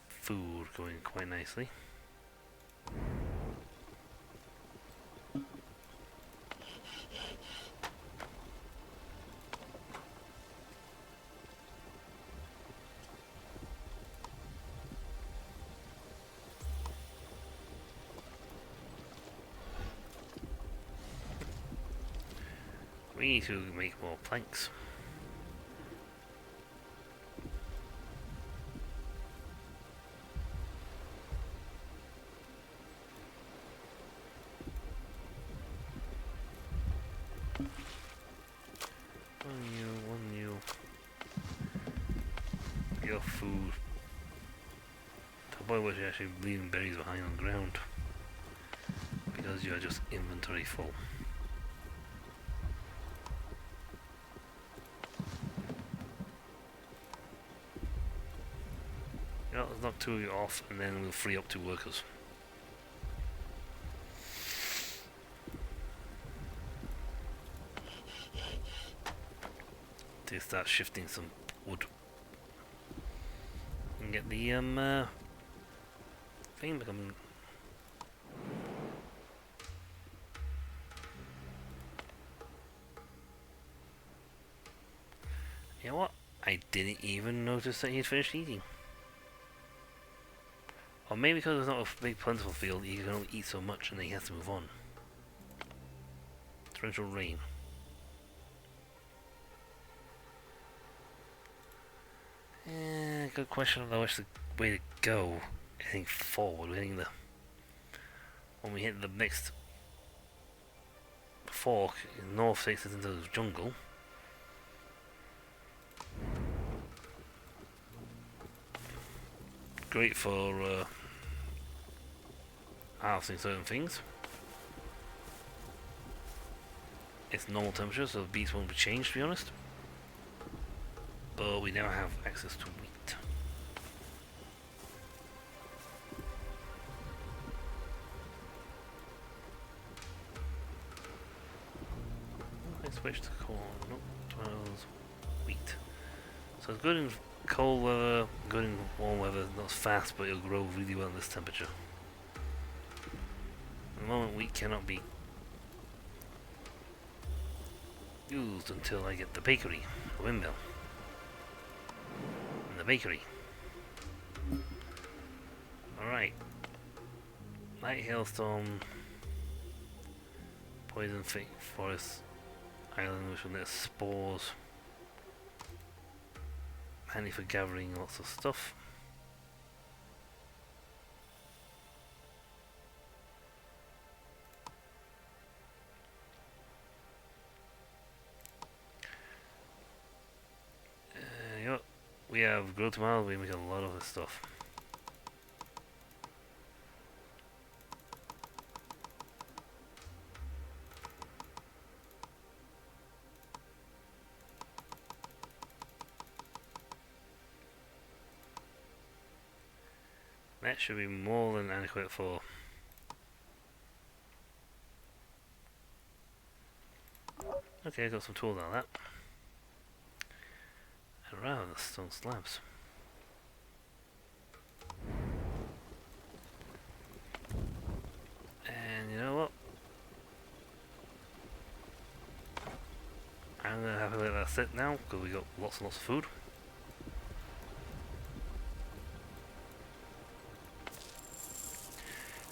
food going quite nicely. We need to make more planks. One new. Your food. The boy was actually leaving berries behind on the ground because you are just inventory full. Yeah, let's knock two of you off and then we'll free up 2 workers. To start shifting some wood. And get the thing becoming. You know what? I didn't even notice that he'd finished eating. Or maybe because it's not a big plentiful field, he can only eat so much and then he has to move on. Torrential rain. Good question though, which the way to go. I think forward, we're hitting the... When we hit the next fork, north takes us into the jungle. Great for harvesting certain things. It's normal temperature, so the beets won't be changed, to be honest. But we now have access to wheat. I switch to corn. Nope, 12 wheat. So it's good in cold weather, good in warm weather. Not as fast, but it'll grow really well at this temperature. At the moment, wheat cannot be used until I get the bakery, the windmill, and the bakery. Alright. Light hailstorm, poison forest island, which will let spores. handy for gathering lots of stuff. You know what? We have grow tomatoes, we make a lot of this stuff. That should be more than adequate for. Okay, I got some tools out of that. And around the stone slabs. And you know what? I'm gonna have to let that sit now because we got lots and lots of food.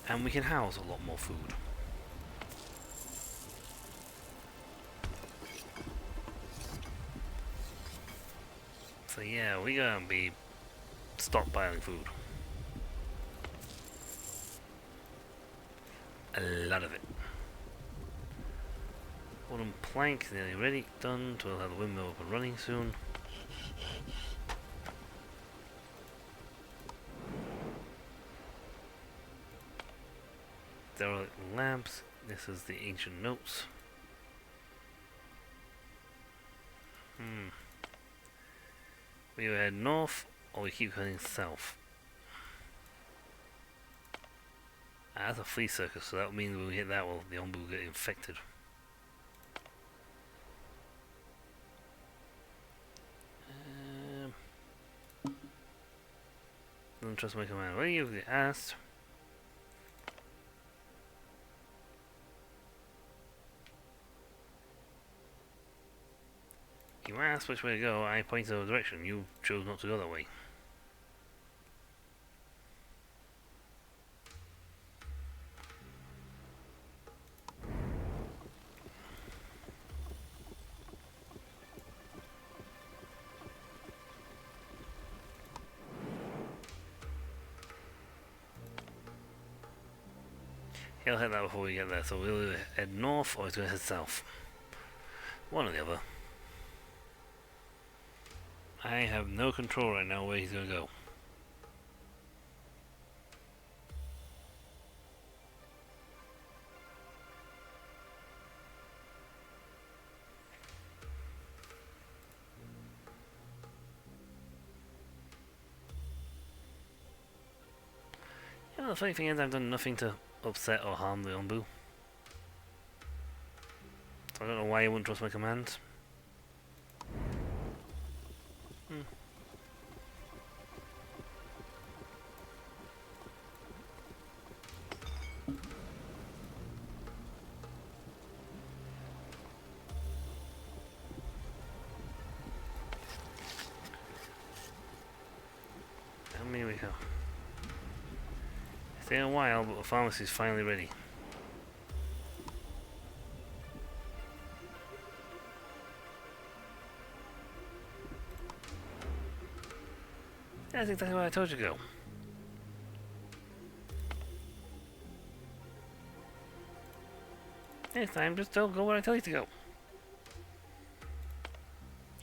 And we can house a lot more food. So yeah, we're gonna be stockpiling food. A lot of it. Wooden plank nearly ready, done, so we'll have the windmill up and running soon. Derelict lamps, this is the ancient notes. We either head north or we keep heading south. That's a flea circus, so that means when we hit that, well, the Onbu will get infected. Don't trust my command. What do you asked? You asked which way to go, I pointed the direction. You chose not to go that way. He'll hit that before we get there, so we'll either head north or he's going to head south. One or the other. I have no control right now where he's going to go. You know, the funny thing is I've done nothing to upset or harm the Onbu. So I don't know why he wouldn't trust my commands. How many we have? It's taken a while, but the pharmacy's finally ready. That's exactly what I told you to go. Next time, just don't go where I tell you to go.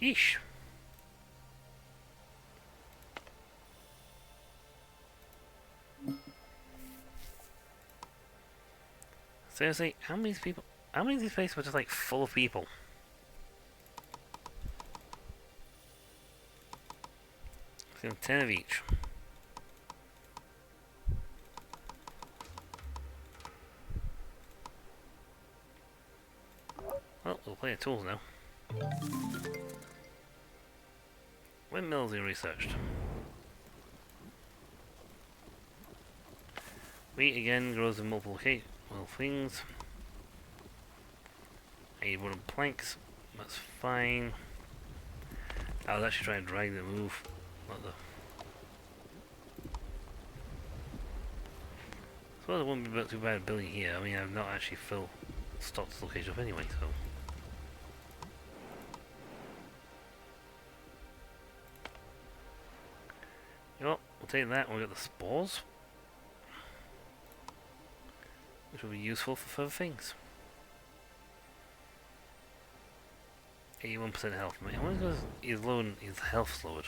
Yeesh. Seriously, how many of these places were just like full of people? So 10 of each. Well, we'll play with tools now. Windmills being researched. Wheat again grows in multiple things. I need wooden planks. That's fine. I was actually trying to drag the move, not the. I suppose it wouldn't be too bad building here. I mean, I've not actually stocked this location up anyway, so. take that and we'll get the spores, which will be useful for further things. 81% health. I wonder because he's low and his health's lowered.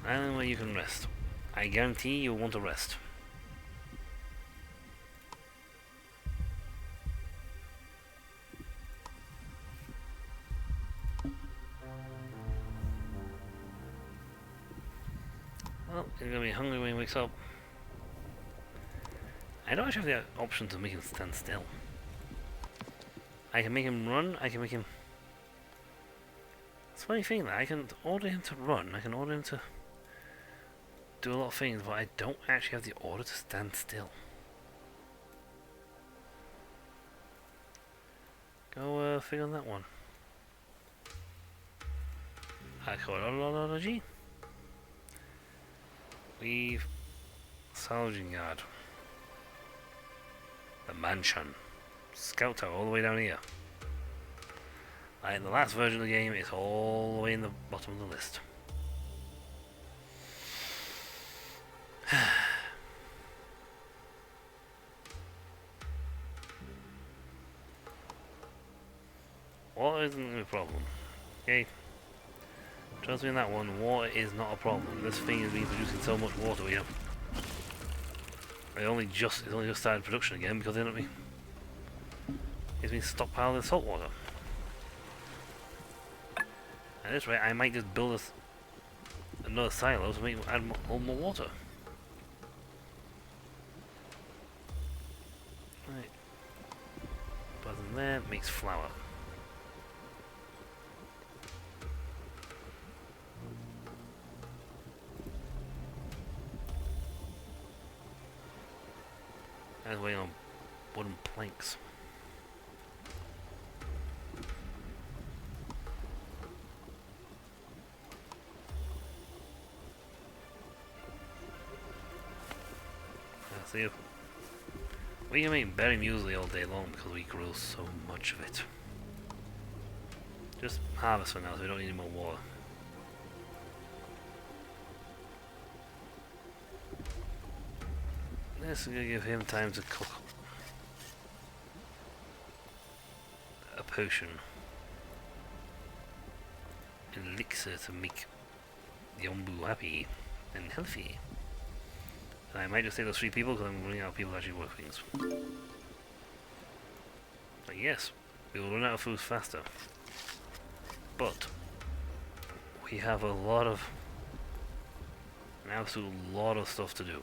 Island where you can rest. I guarantee you'll want to rest. Well, he's gonna be hungry when he wakes up. I don't actually have the option to make him stand still. I can make him run, I can make him... It's a funny thing that I can order him to run, I can order him to do a lot of things, but I don't actually have the order to stand still. Go figure on that one. Archaeology. Weave. Salvaging yard. The mansion. Scout tower all the way down here. Like the last version of the game, it's all the way in the bottom of the list. Water isn't a problem. Okay. Trust me on that one, water is not a problem. This thing has been producing so much water here. It's only just started production again because it's been stockpiling the salt water. At this rate, I might just build another silo to add more water. Right. But then there makes flour. And waiting on wooden planks. See, we can make berry muesli all day long because we grow so much of it. Just harvest for now, so we don't need any more water. This is going to give him time to cook a potion. Elixir to make the Onbu happy and healthy. And I might just take those 3 people because I'm running out of people to actually work things. But yes, we will run out of food faster. But we have an absolute lot of stuff to do.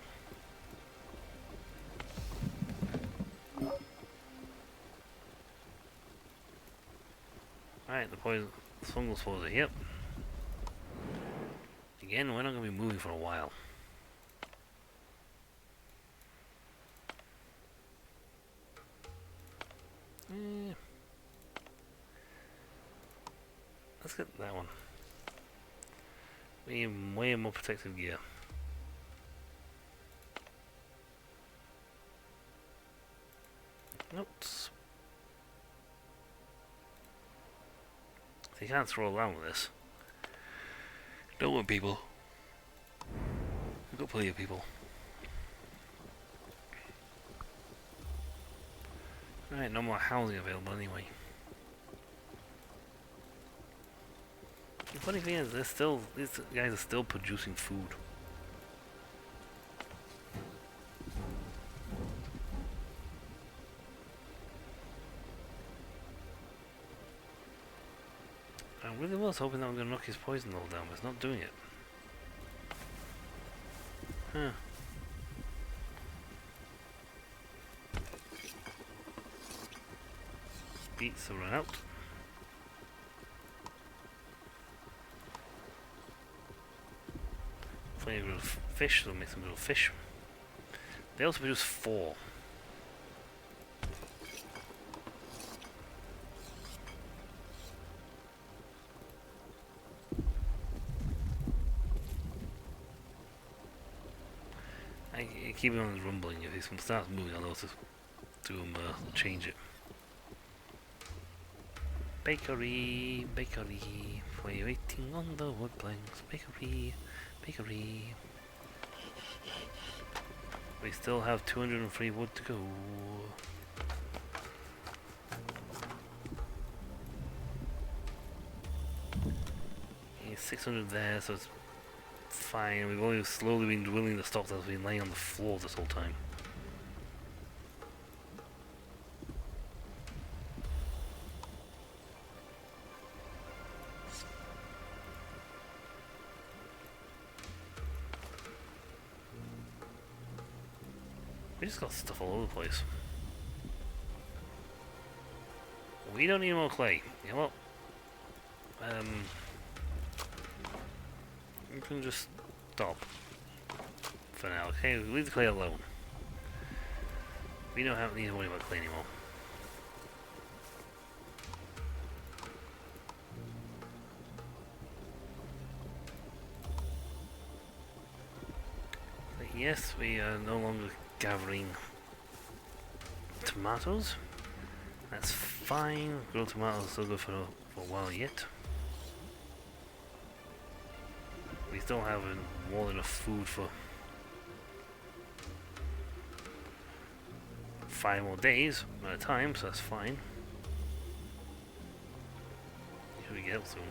Alright, the fungal spores are here. Again, we're not going to be moving for a while. Let's get that one. We need way more protective gear. Notes. You can't throw around with this. Don't want people. We've got plenty of people. Right, no more housing available anyway. The funny thing is, these guys are still producing food. I really was hoping that was going to knock his poison level down, but it's not doing it. Huh. Beets have run out. Plenty of little fish, so we'll make some little fish. They also produce 4. keep it on as rumbling. If he starts moving, I'll notice to change it. Bakery, bakery, we're waiting on the wood planks. Bakery, bakery. We still have 203 wood to go. Okay, 600 there, so it's fine. We've only slowly been dwindling the stock that's been laying on the floor this whole time. We just got stuff all over the place. We don't need more clay. Yeah, well, we can just stop for now. Okay, leave the clay alone. We don't need to worry about clay anymore. But yes, we are no longer gathering tomatoes. That's fine. Grilled tomatoes still good for a while yet. We still have more than enough food for 5 more days at a time, so that's fine. Here we get soon.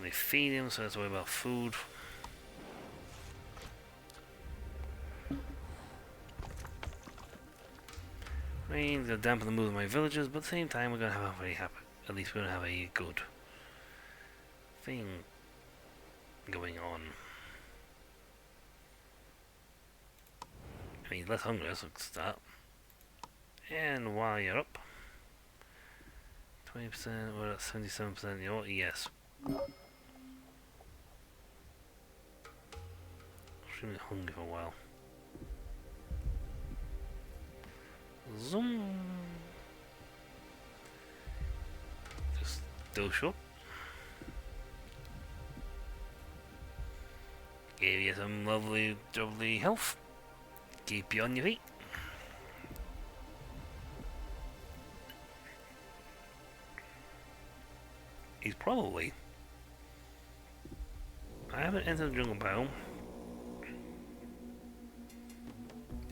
We feed him, so let's worry about food. Rain's gonna dampen the mood of my villagers, but at the same time we're gonna have a very happy, at least we're gonna have a good thing going on. I mean, less hungry, let's start. And while you're up, 20%, we're at 77%, you know what, yes. Extremely hungry for a while. Zoom. Just dose up. Gave you some lovely health. Keep you on your feet. He's probably... I haven't entered the jungle biome.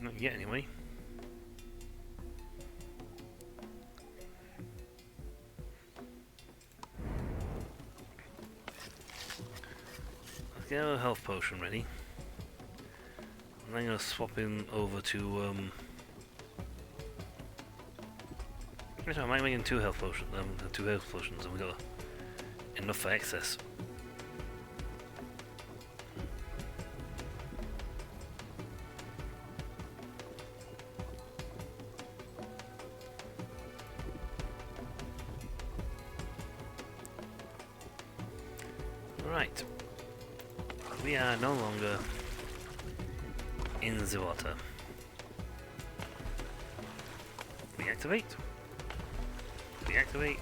Not yet, anyway. Let's get our health potion ready. And I'm going to swap in over to... Actually, I might make 2 health potions, and we got enough for excess. Right, we are no longer in the water. Reactivate. Reactivate.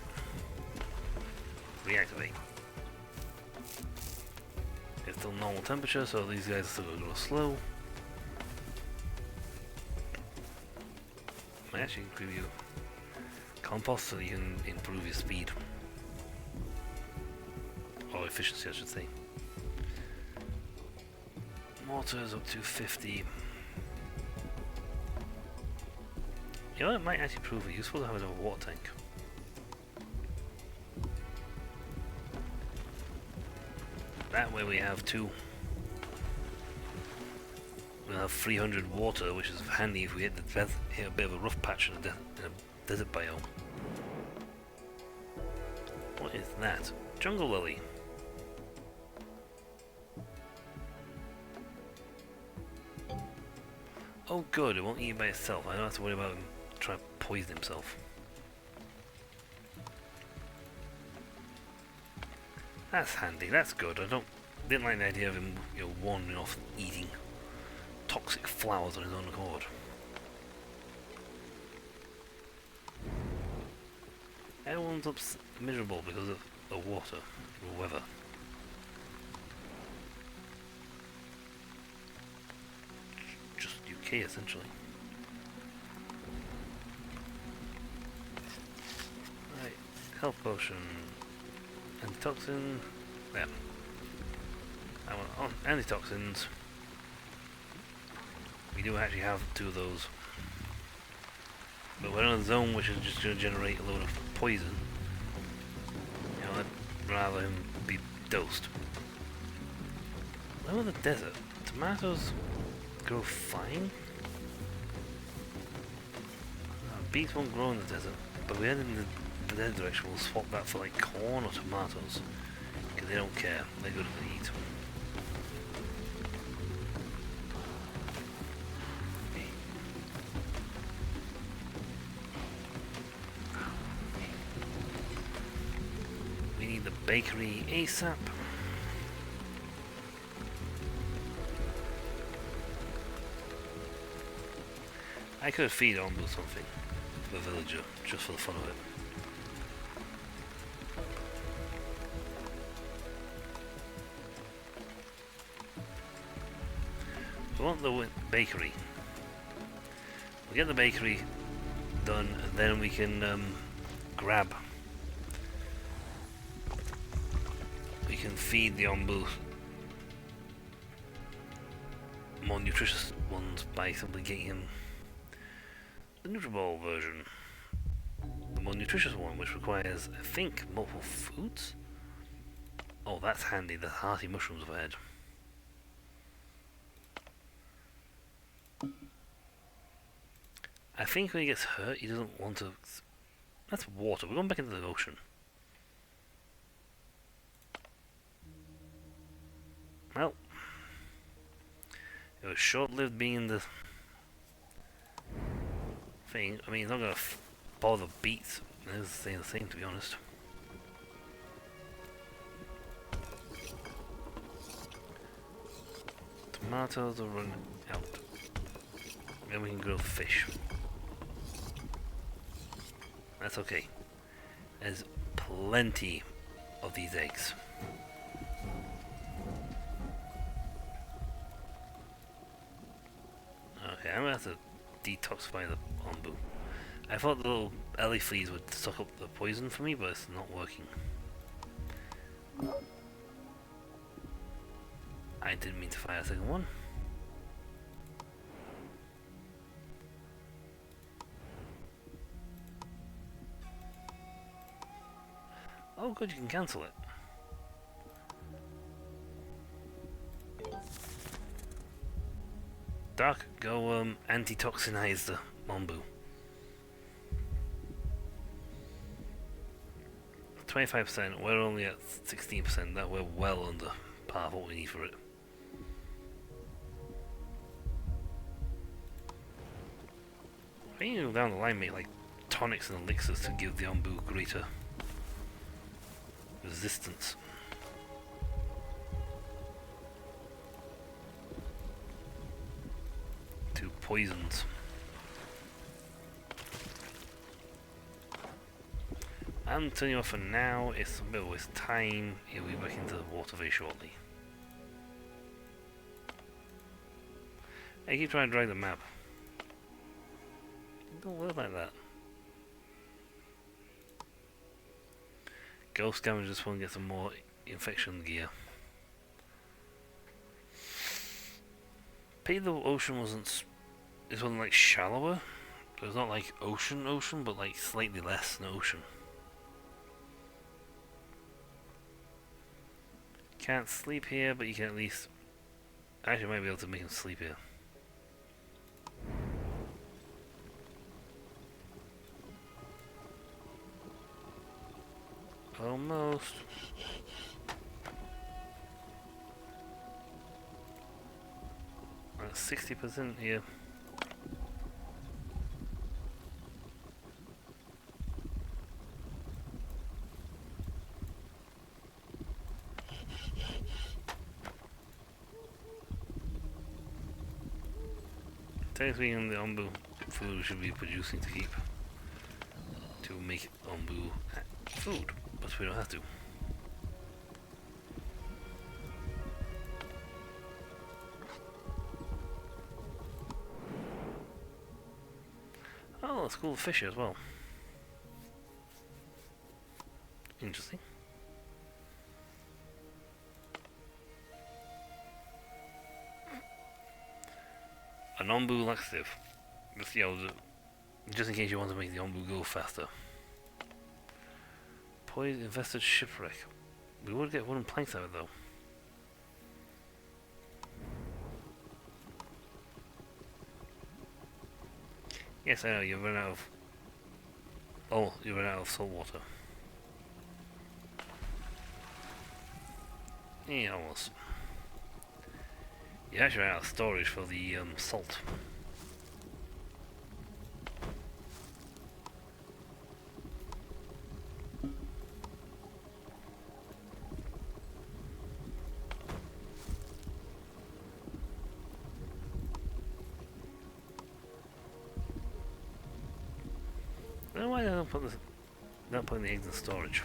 Reactivate. It's still normal temperature, so these guys are still going to go slow. I actually give you compost so you can improve your speed. Or efficiency, I should say. Water is up to 50. You know, it might actually prove it useful to have a water tank. That way we have 2. We'll have 300 water, which is handy if we hit a bit of a rough patch in a desert biome. What is that? Jungle lily. Oh good, it won't eat by itself. I don't have to worry about him trying to poison himself. That's handy, that's good. I don't didn't like the idea of him, wandering off eating toxic flowers on his own accord. Everyone's miserable because of the water, the weather. Just UK essentially. Right, health potion, antitoxin, yeah. I want antitoxins. We do actually have 2 of those. But we're in a zone which is just going to generate a load of poison. I'd rather him be dosed. Low in the desert, tomatoes grow fine. Beets won't grow in the desert, but we head in the desert direction, we'll swap that for like corn or tomatoes. Because they don't care, they're good to eat. Bakery ASAP. I could feed Onbu something to the villager, just for the fun of it. We want the bakery. We'll get the bakery done, and then we can grab. We can feed the Onbu more nutritious ones by simply getting him the Nutriball version. The more nutritious one, which requires, I think, multiple foods? Oh, that's handy, the hearty mushrooms overhead. I think when he gets hurt, he doesn't want to... That's water, we're going back into the ocean. Well, it was short-lived being in the thing. I mean, it's not going to bother beets. It's the same, to be honest. Tomatoes are running out. Then we can grow fish. That's okay. There's plenty of these eggs. Okay, I'm gonna have to detoxify the Onbu. I thought the little ellie fleas would suck up the poison for me, but it's not working. I didn't mean to fire a second one. Oh good, you can cancel it. Dark, go anti-toxinize the Onbu. 25%, we're only at 16%, that we're well under par of what we need for it. I think you go down the line, make like tonics and elixirs to give the Onbu greater resistance. To poisons. I'm turning off for now, it's a bit of a waste of time, he'll be back into the water very shortly. I keep trying to drag the map. It don't work like that. Ghost damage, just want to get some more infection gear. Pity the ocean wasn't... This wasn't like shallower. It was not like ocean, but like slightly less than ocean. Can't sleep here, but you can at least... Actually, I might be able to make him sleep here. Almost. We're at 60% here. Technically, in the Onbu food we should be producing to keep to make Onbu food, but we don't have to. Oh, a school of fish as well. Interesting. An Onbu laxative. Just, you know, just in case you want to make the Onbu go faster. Poison infested shipwreck. We would get wooden planks out of it though. Yes, I know, you've run out of... Oh, you run out of salt water. Yeah, almost. You actually ran out of storage for the salt. I don't know why they don't put this, not putting the eggs in storage.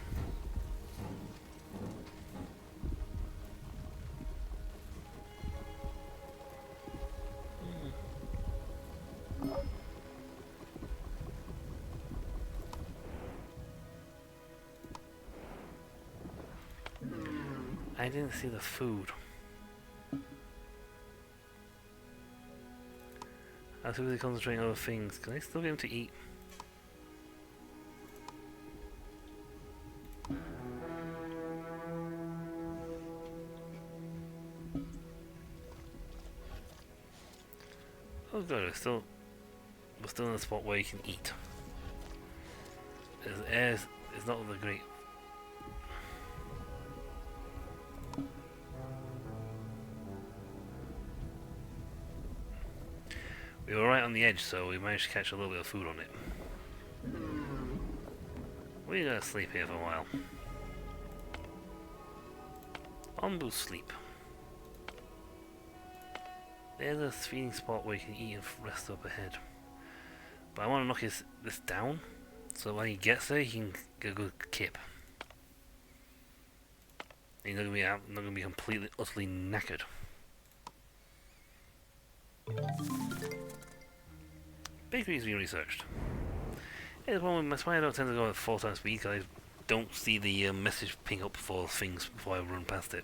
I didn't see the food. I was really concentrating on other things. Can I still get him to eat? Oh good, we're still in a spot where you can eat. The air is not the great. We were right on the edge, so we managed to catch a little bit of food on it. We're gonna sleep here for a while. Onbu sleep. There's a feeding spot where you can eat and rest up ahead. But I want to knock this down, so when he gets there, he can get a good kip. He's not gonna be completely, utterly knackered. Bakery's being researched. Yeah, that's why I don't tend to go at 4 times speed, because I don't see the message ping up for things before I run past it.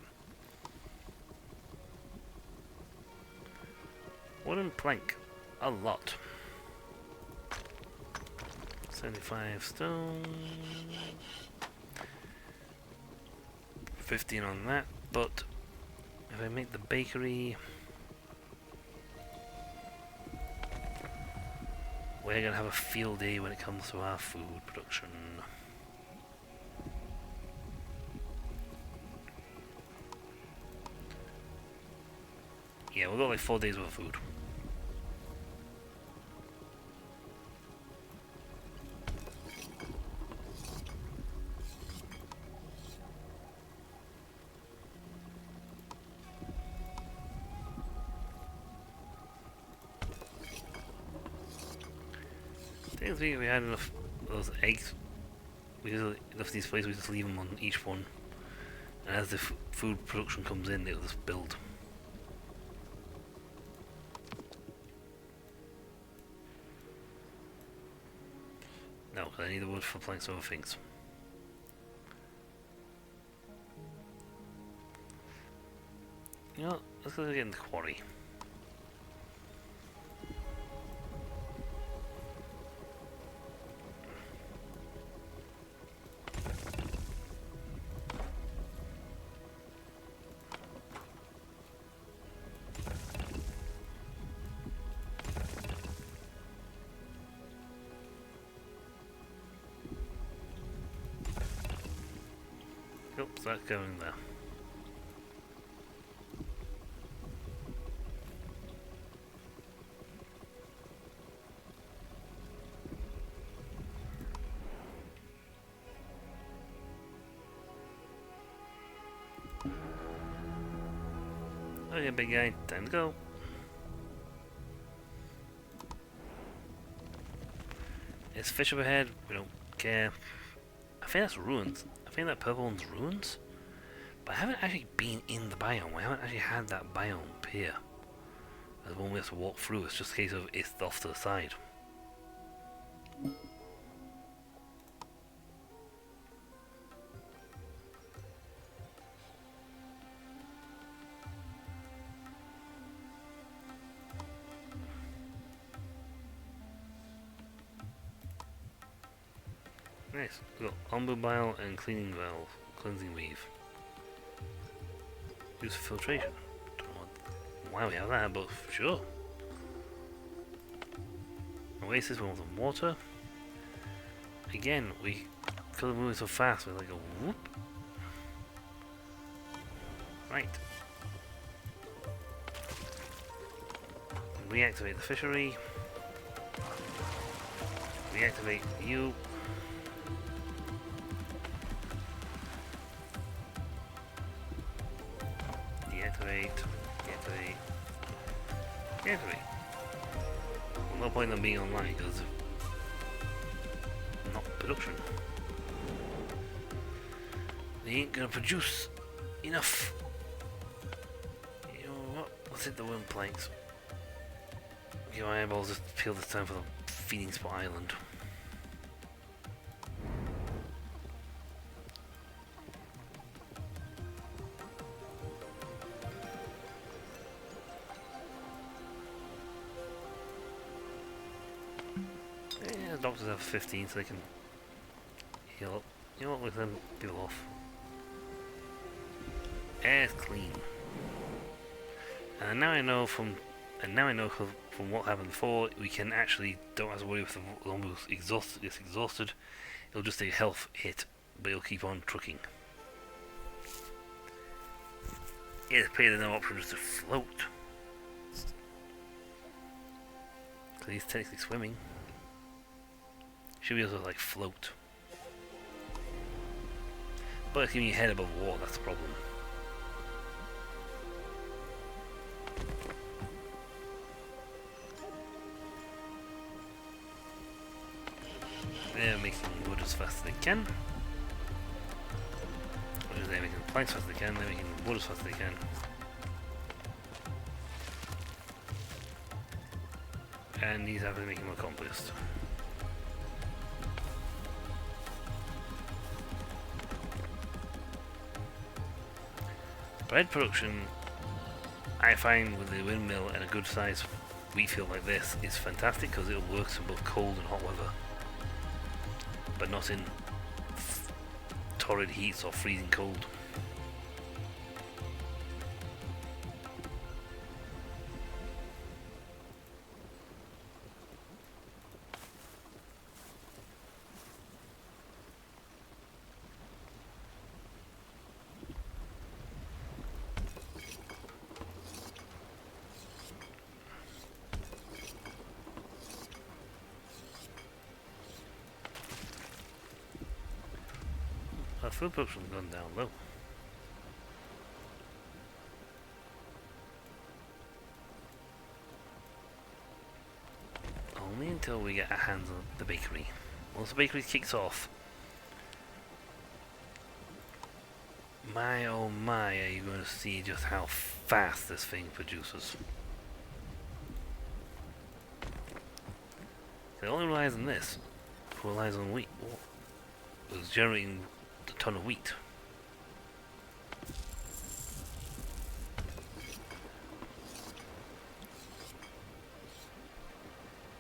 Wooden plank. A lot. 75 stone. 15 on that, but if I make the bakery, we're gonna have a field day when it comes to our food production. Yeah, we've got like 4 days worth of food. I think we had enough of those eggs. Enough of these places, we just leave them on each one. And as the food production comes in, it'll just build. No, because I need the wood for planks and other things. You know, let's go get in the quarry. Oops, that's going there. Okay, big guy, time to go. There's fish up ahead, we don't care. I think that's ruins. I think that purple one's ruins. But I haven't actually been in the biome. I haven't actually had that biome appear. As one we have to walk through. It's just a case of it's off to the side. Nice. We've got Onbu'ing and cleaning valve, cleansing weave. Use for filtration. Don't know why we have that, but sure. Oasis, we want some water. Again, we could have moved so fast with like a whoop. Right. Reactivate the fishery. Reactivate you. Deactivate. No point in them being online because of not production. They ain't gonna produce enough. You know what? Let's hit the wind planks. Give my eyeballs just peel this time for the feeding spot island. Doctors have 15 so they can heal up. You know what, with them peel off. Air's clean. And now I know from what happened before, we can actually don't have to worry if the Onbu's exhausted. It'll just take a health hit, but it'll keep on trucking. It's paid no option just to float. Because he's technically swimming. Should be able to like float. But it's keeping your head above water, that's the problem. They're making wood as fast as they can. They're making planks as fast as they can, they're making wood as fast as they can. And these have to make more compost. Bread production, I find with the windmill and a good sized wheat field like this is fantastic because it works in both cold and hot weather, but not in torrid heats or freezing cold. Our food production's gone down low. Only until we get our hands on the bakery. Once the bakery kicks off, my oh my, are you going to see just how fast this thing produces. It only relies on this. It relies on wheat. It was generating a ton of wheat.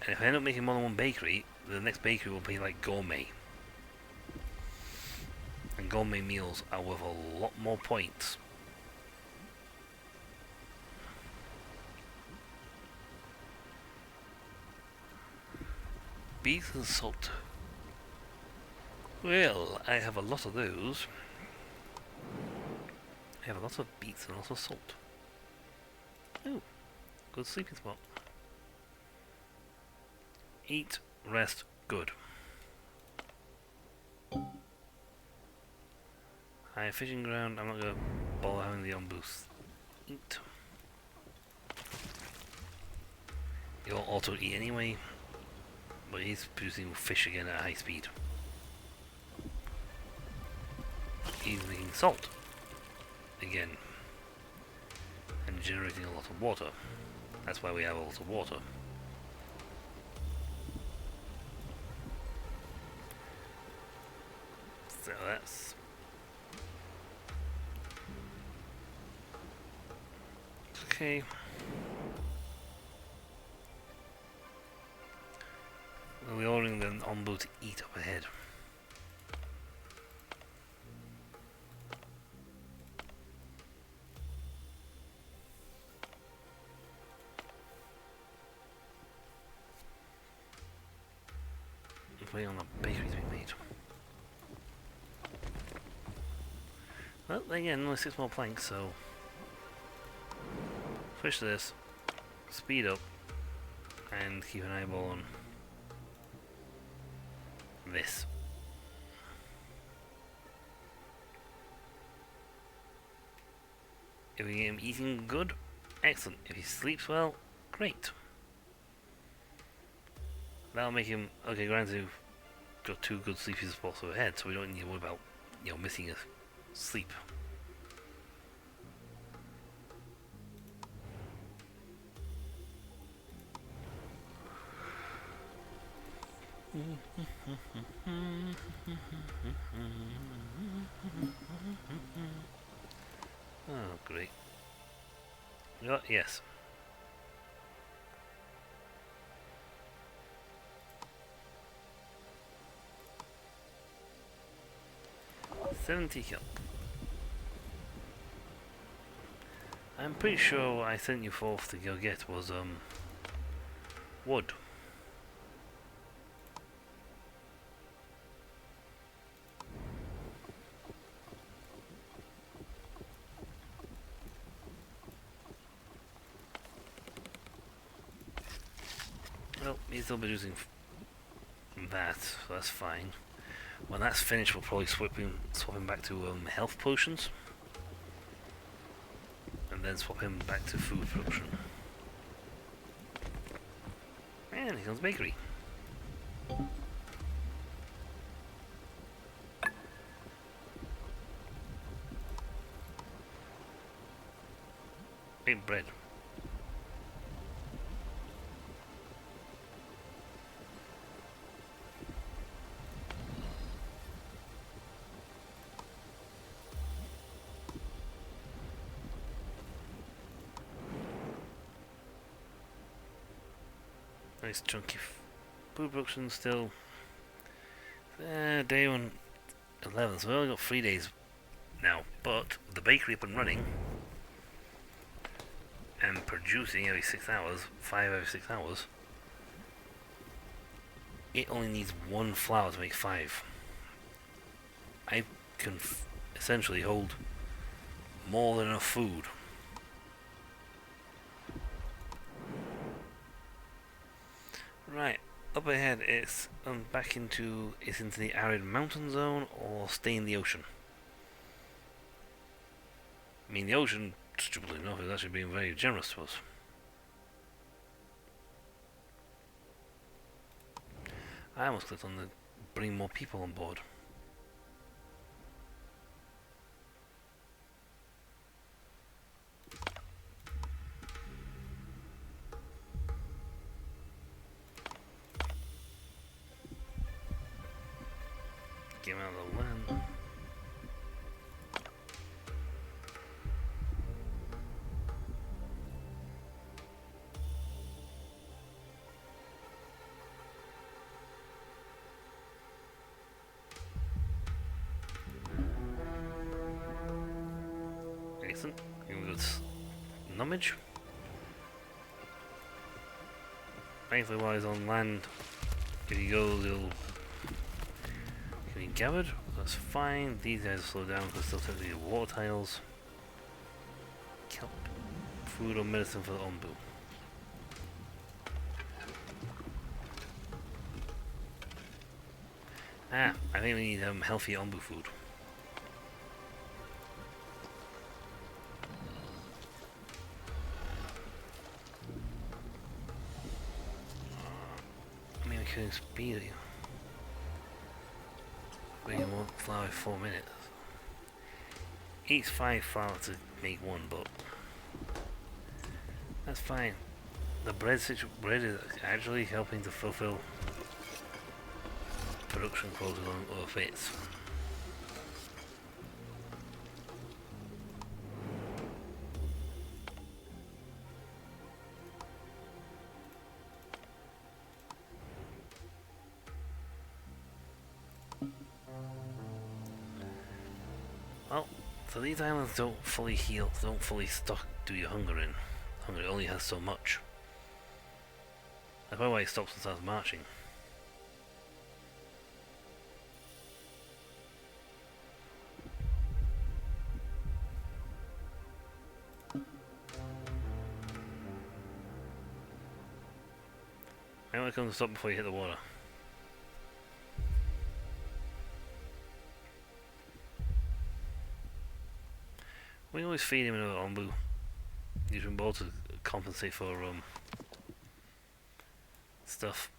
And if I end up making more than one bakery, the next bakery will be like gourmet. And gourmet meals are worth a lot more points. Beets and salt. Well, I have a lot of those. I have a lot of beets and also salt. Oh, good sleeping spot. Eat, rest, good. High fishing ground, I'm not going to bother having the Onbu's eat. You'll auto eat anyway. But he's producing fish again at high speed. He's making salt again and generating a lot of water. That's why we have a lot of water. So that's okay. We're ordering the Onbu to eat up ahead. Waiting on the bakery to be made. Well, again, only 6 more planks, so push this, speed up, and keep an eyeball on this. If we get him eating good, excellent. If he sleeps well, great. That'll make him, okay, granted, got 2 good sleepy spots overhead, so we don't need to worry about, missing a sleep. Oh, great. Yes. $70 kill. I'm pretty sure what I sent you forth to go get was wood. Well, he's still producing that, so that's fine. When that's finished, we'll probably swap him back to health potions, and then swap him back to food production. And here comes bakery. Big bread. Nice chunky food production still. Day 11, so we've only got 3 days now, but with the bakery up and running and producing every 6 hours, 5 every 6 hours, it only needs 1 flour to make 5. I can essentially hold more than enough food. Right, up ahead it's into the arid mountain zone or stay in the ocean. I mean, the ocean, stupidly enough, is actually being very generous to us. I almost clicked on the bring more people on board. Get him out of the land. Excellent. Here we go. Numbage. Thankfully, while he's on land, if he goes, he'll be gathered. That's fine. These guys slow down because they'll technically water tiles. Kelp. Food or medicine for the Onbu. I think we need healthy Onbu food. killing speed. Making one flower in 4 minutes. Eats 5 flour to make one, but that's fine. The bread is actually helping to fulfill production quotas on other fates. Well, so these islands don't fully heal, don't fully stock do your hunger in. Hunger only has so much. That's why it stops and starts marching. Now it comes to stop before you hit the water. We always feed him another Onbu. Using both to compensate for stuff.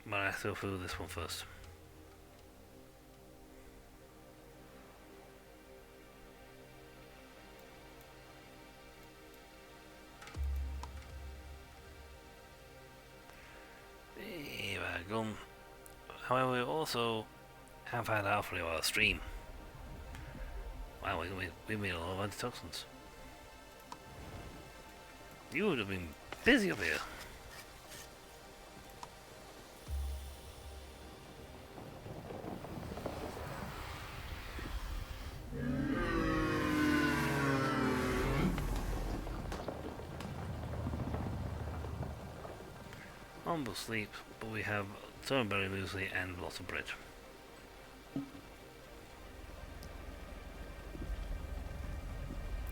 But I have to go through this one first. Here I go. However, we also have had half an hour stream. Wow, we made a lot of antitoxins. You would have been busy up here. Almost sleep, but we have berry muesli and lots of bread.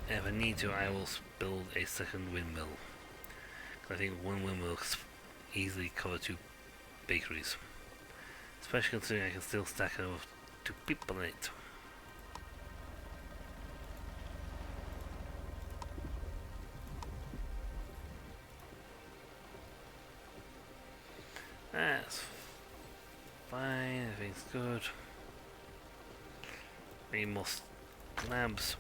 If I need to, I will build a second windmill. I think one windmill can easily cover 2 bakeries. Especially considering I can still stack enough 2 people in it. That's fine, everything's good. Need more slabs.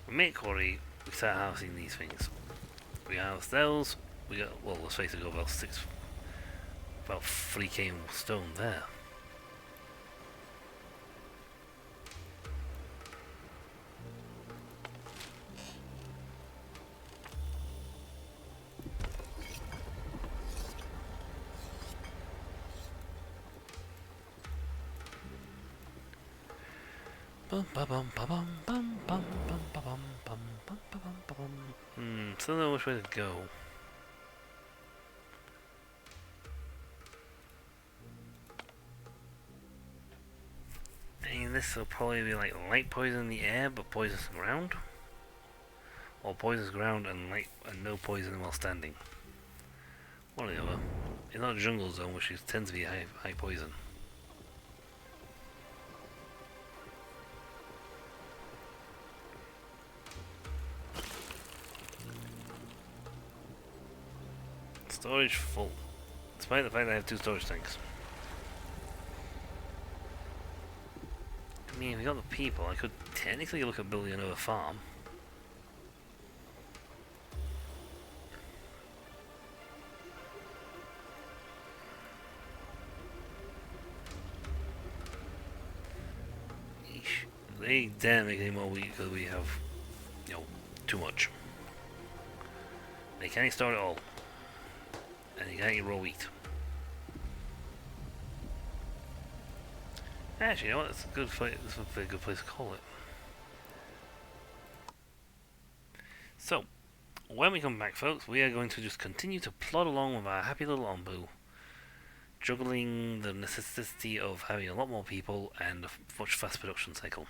We make quarry, we start harvesting these things. We harvest those, we got, well, let's face it, about 3k stone there. Still don't know which way to go. I mean, this will probably be like light poison in the air, but poisonous ground, or poisonous ground and light and no poison while standing. One or the other. It's not a jungle zone, which tends to be high poison. Storage full, despite the fact that I have 2 storage tanks. I mean, if we got the people, I could technically look at building another farm. Eesh. They dare make any more wheat because we have, you know, too much. They can't store it all. And you can't eat raw wheat. Actually, you know what? That's a good place. This would be a good place to call it. So, when we come back, folks, we are going to just continue to plod along with our happy little Onbu, juggling the necessity of having a lot more people and a much faster production cycle.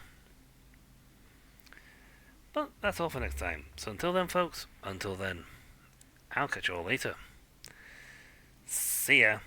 But that's all for next time. So until then, folks, I'll catch you all later. See ya.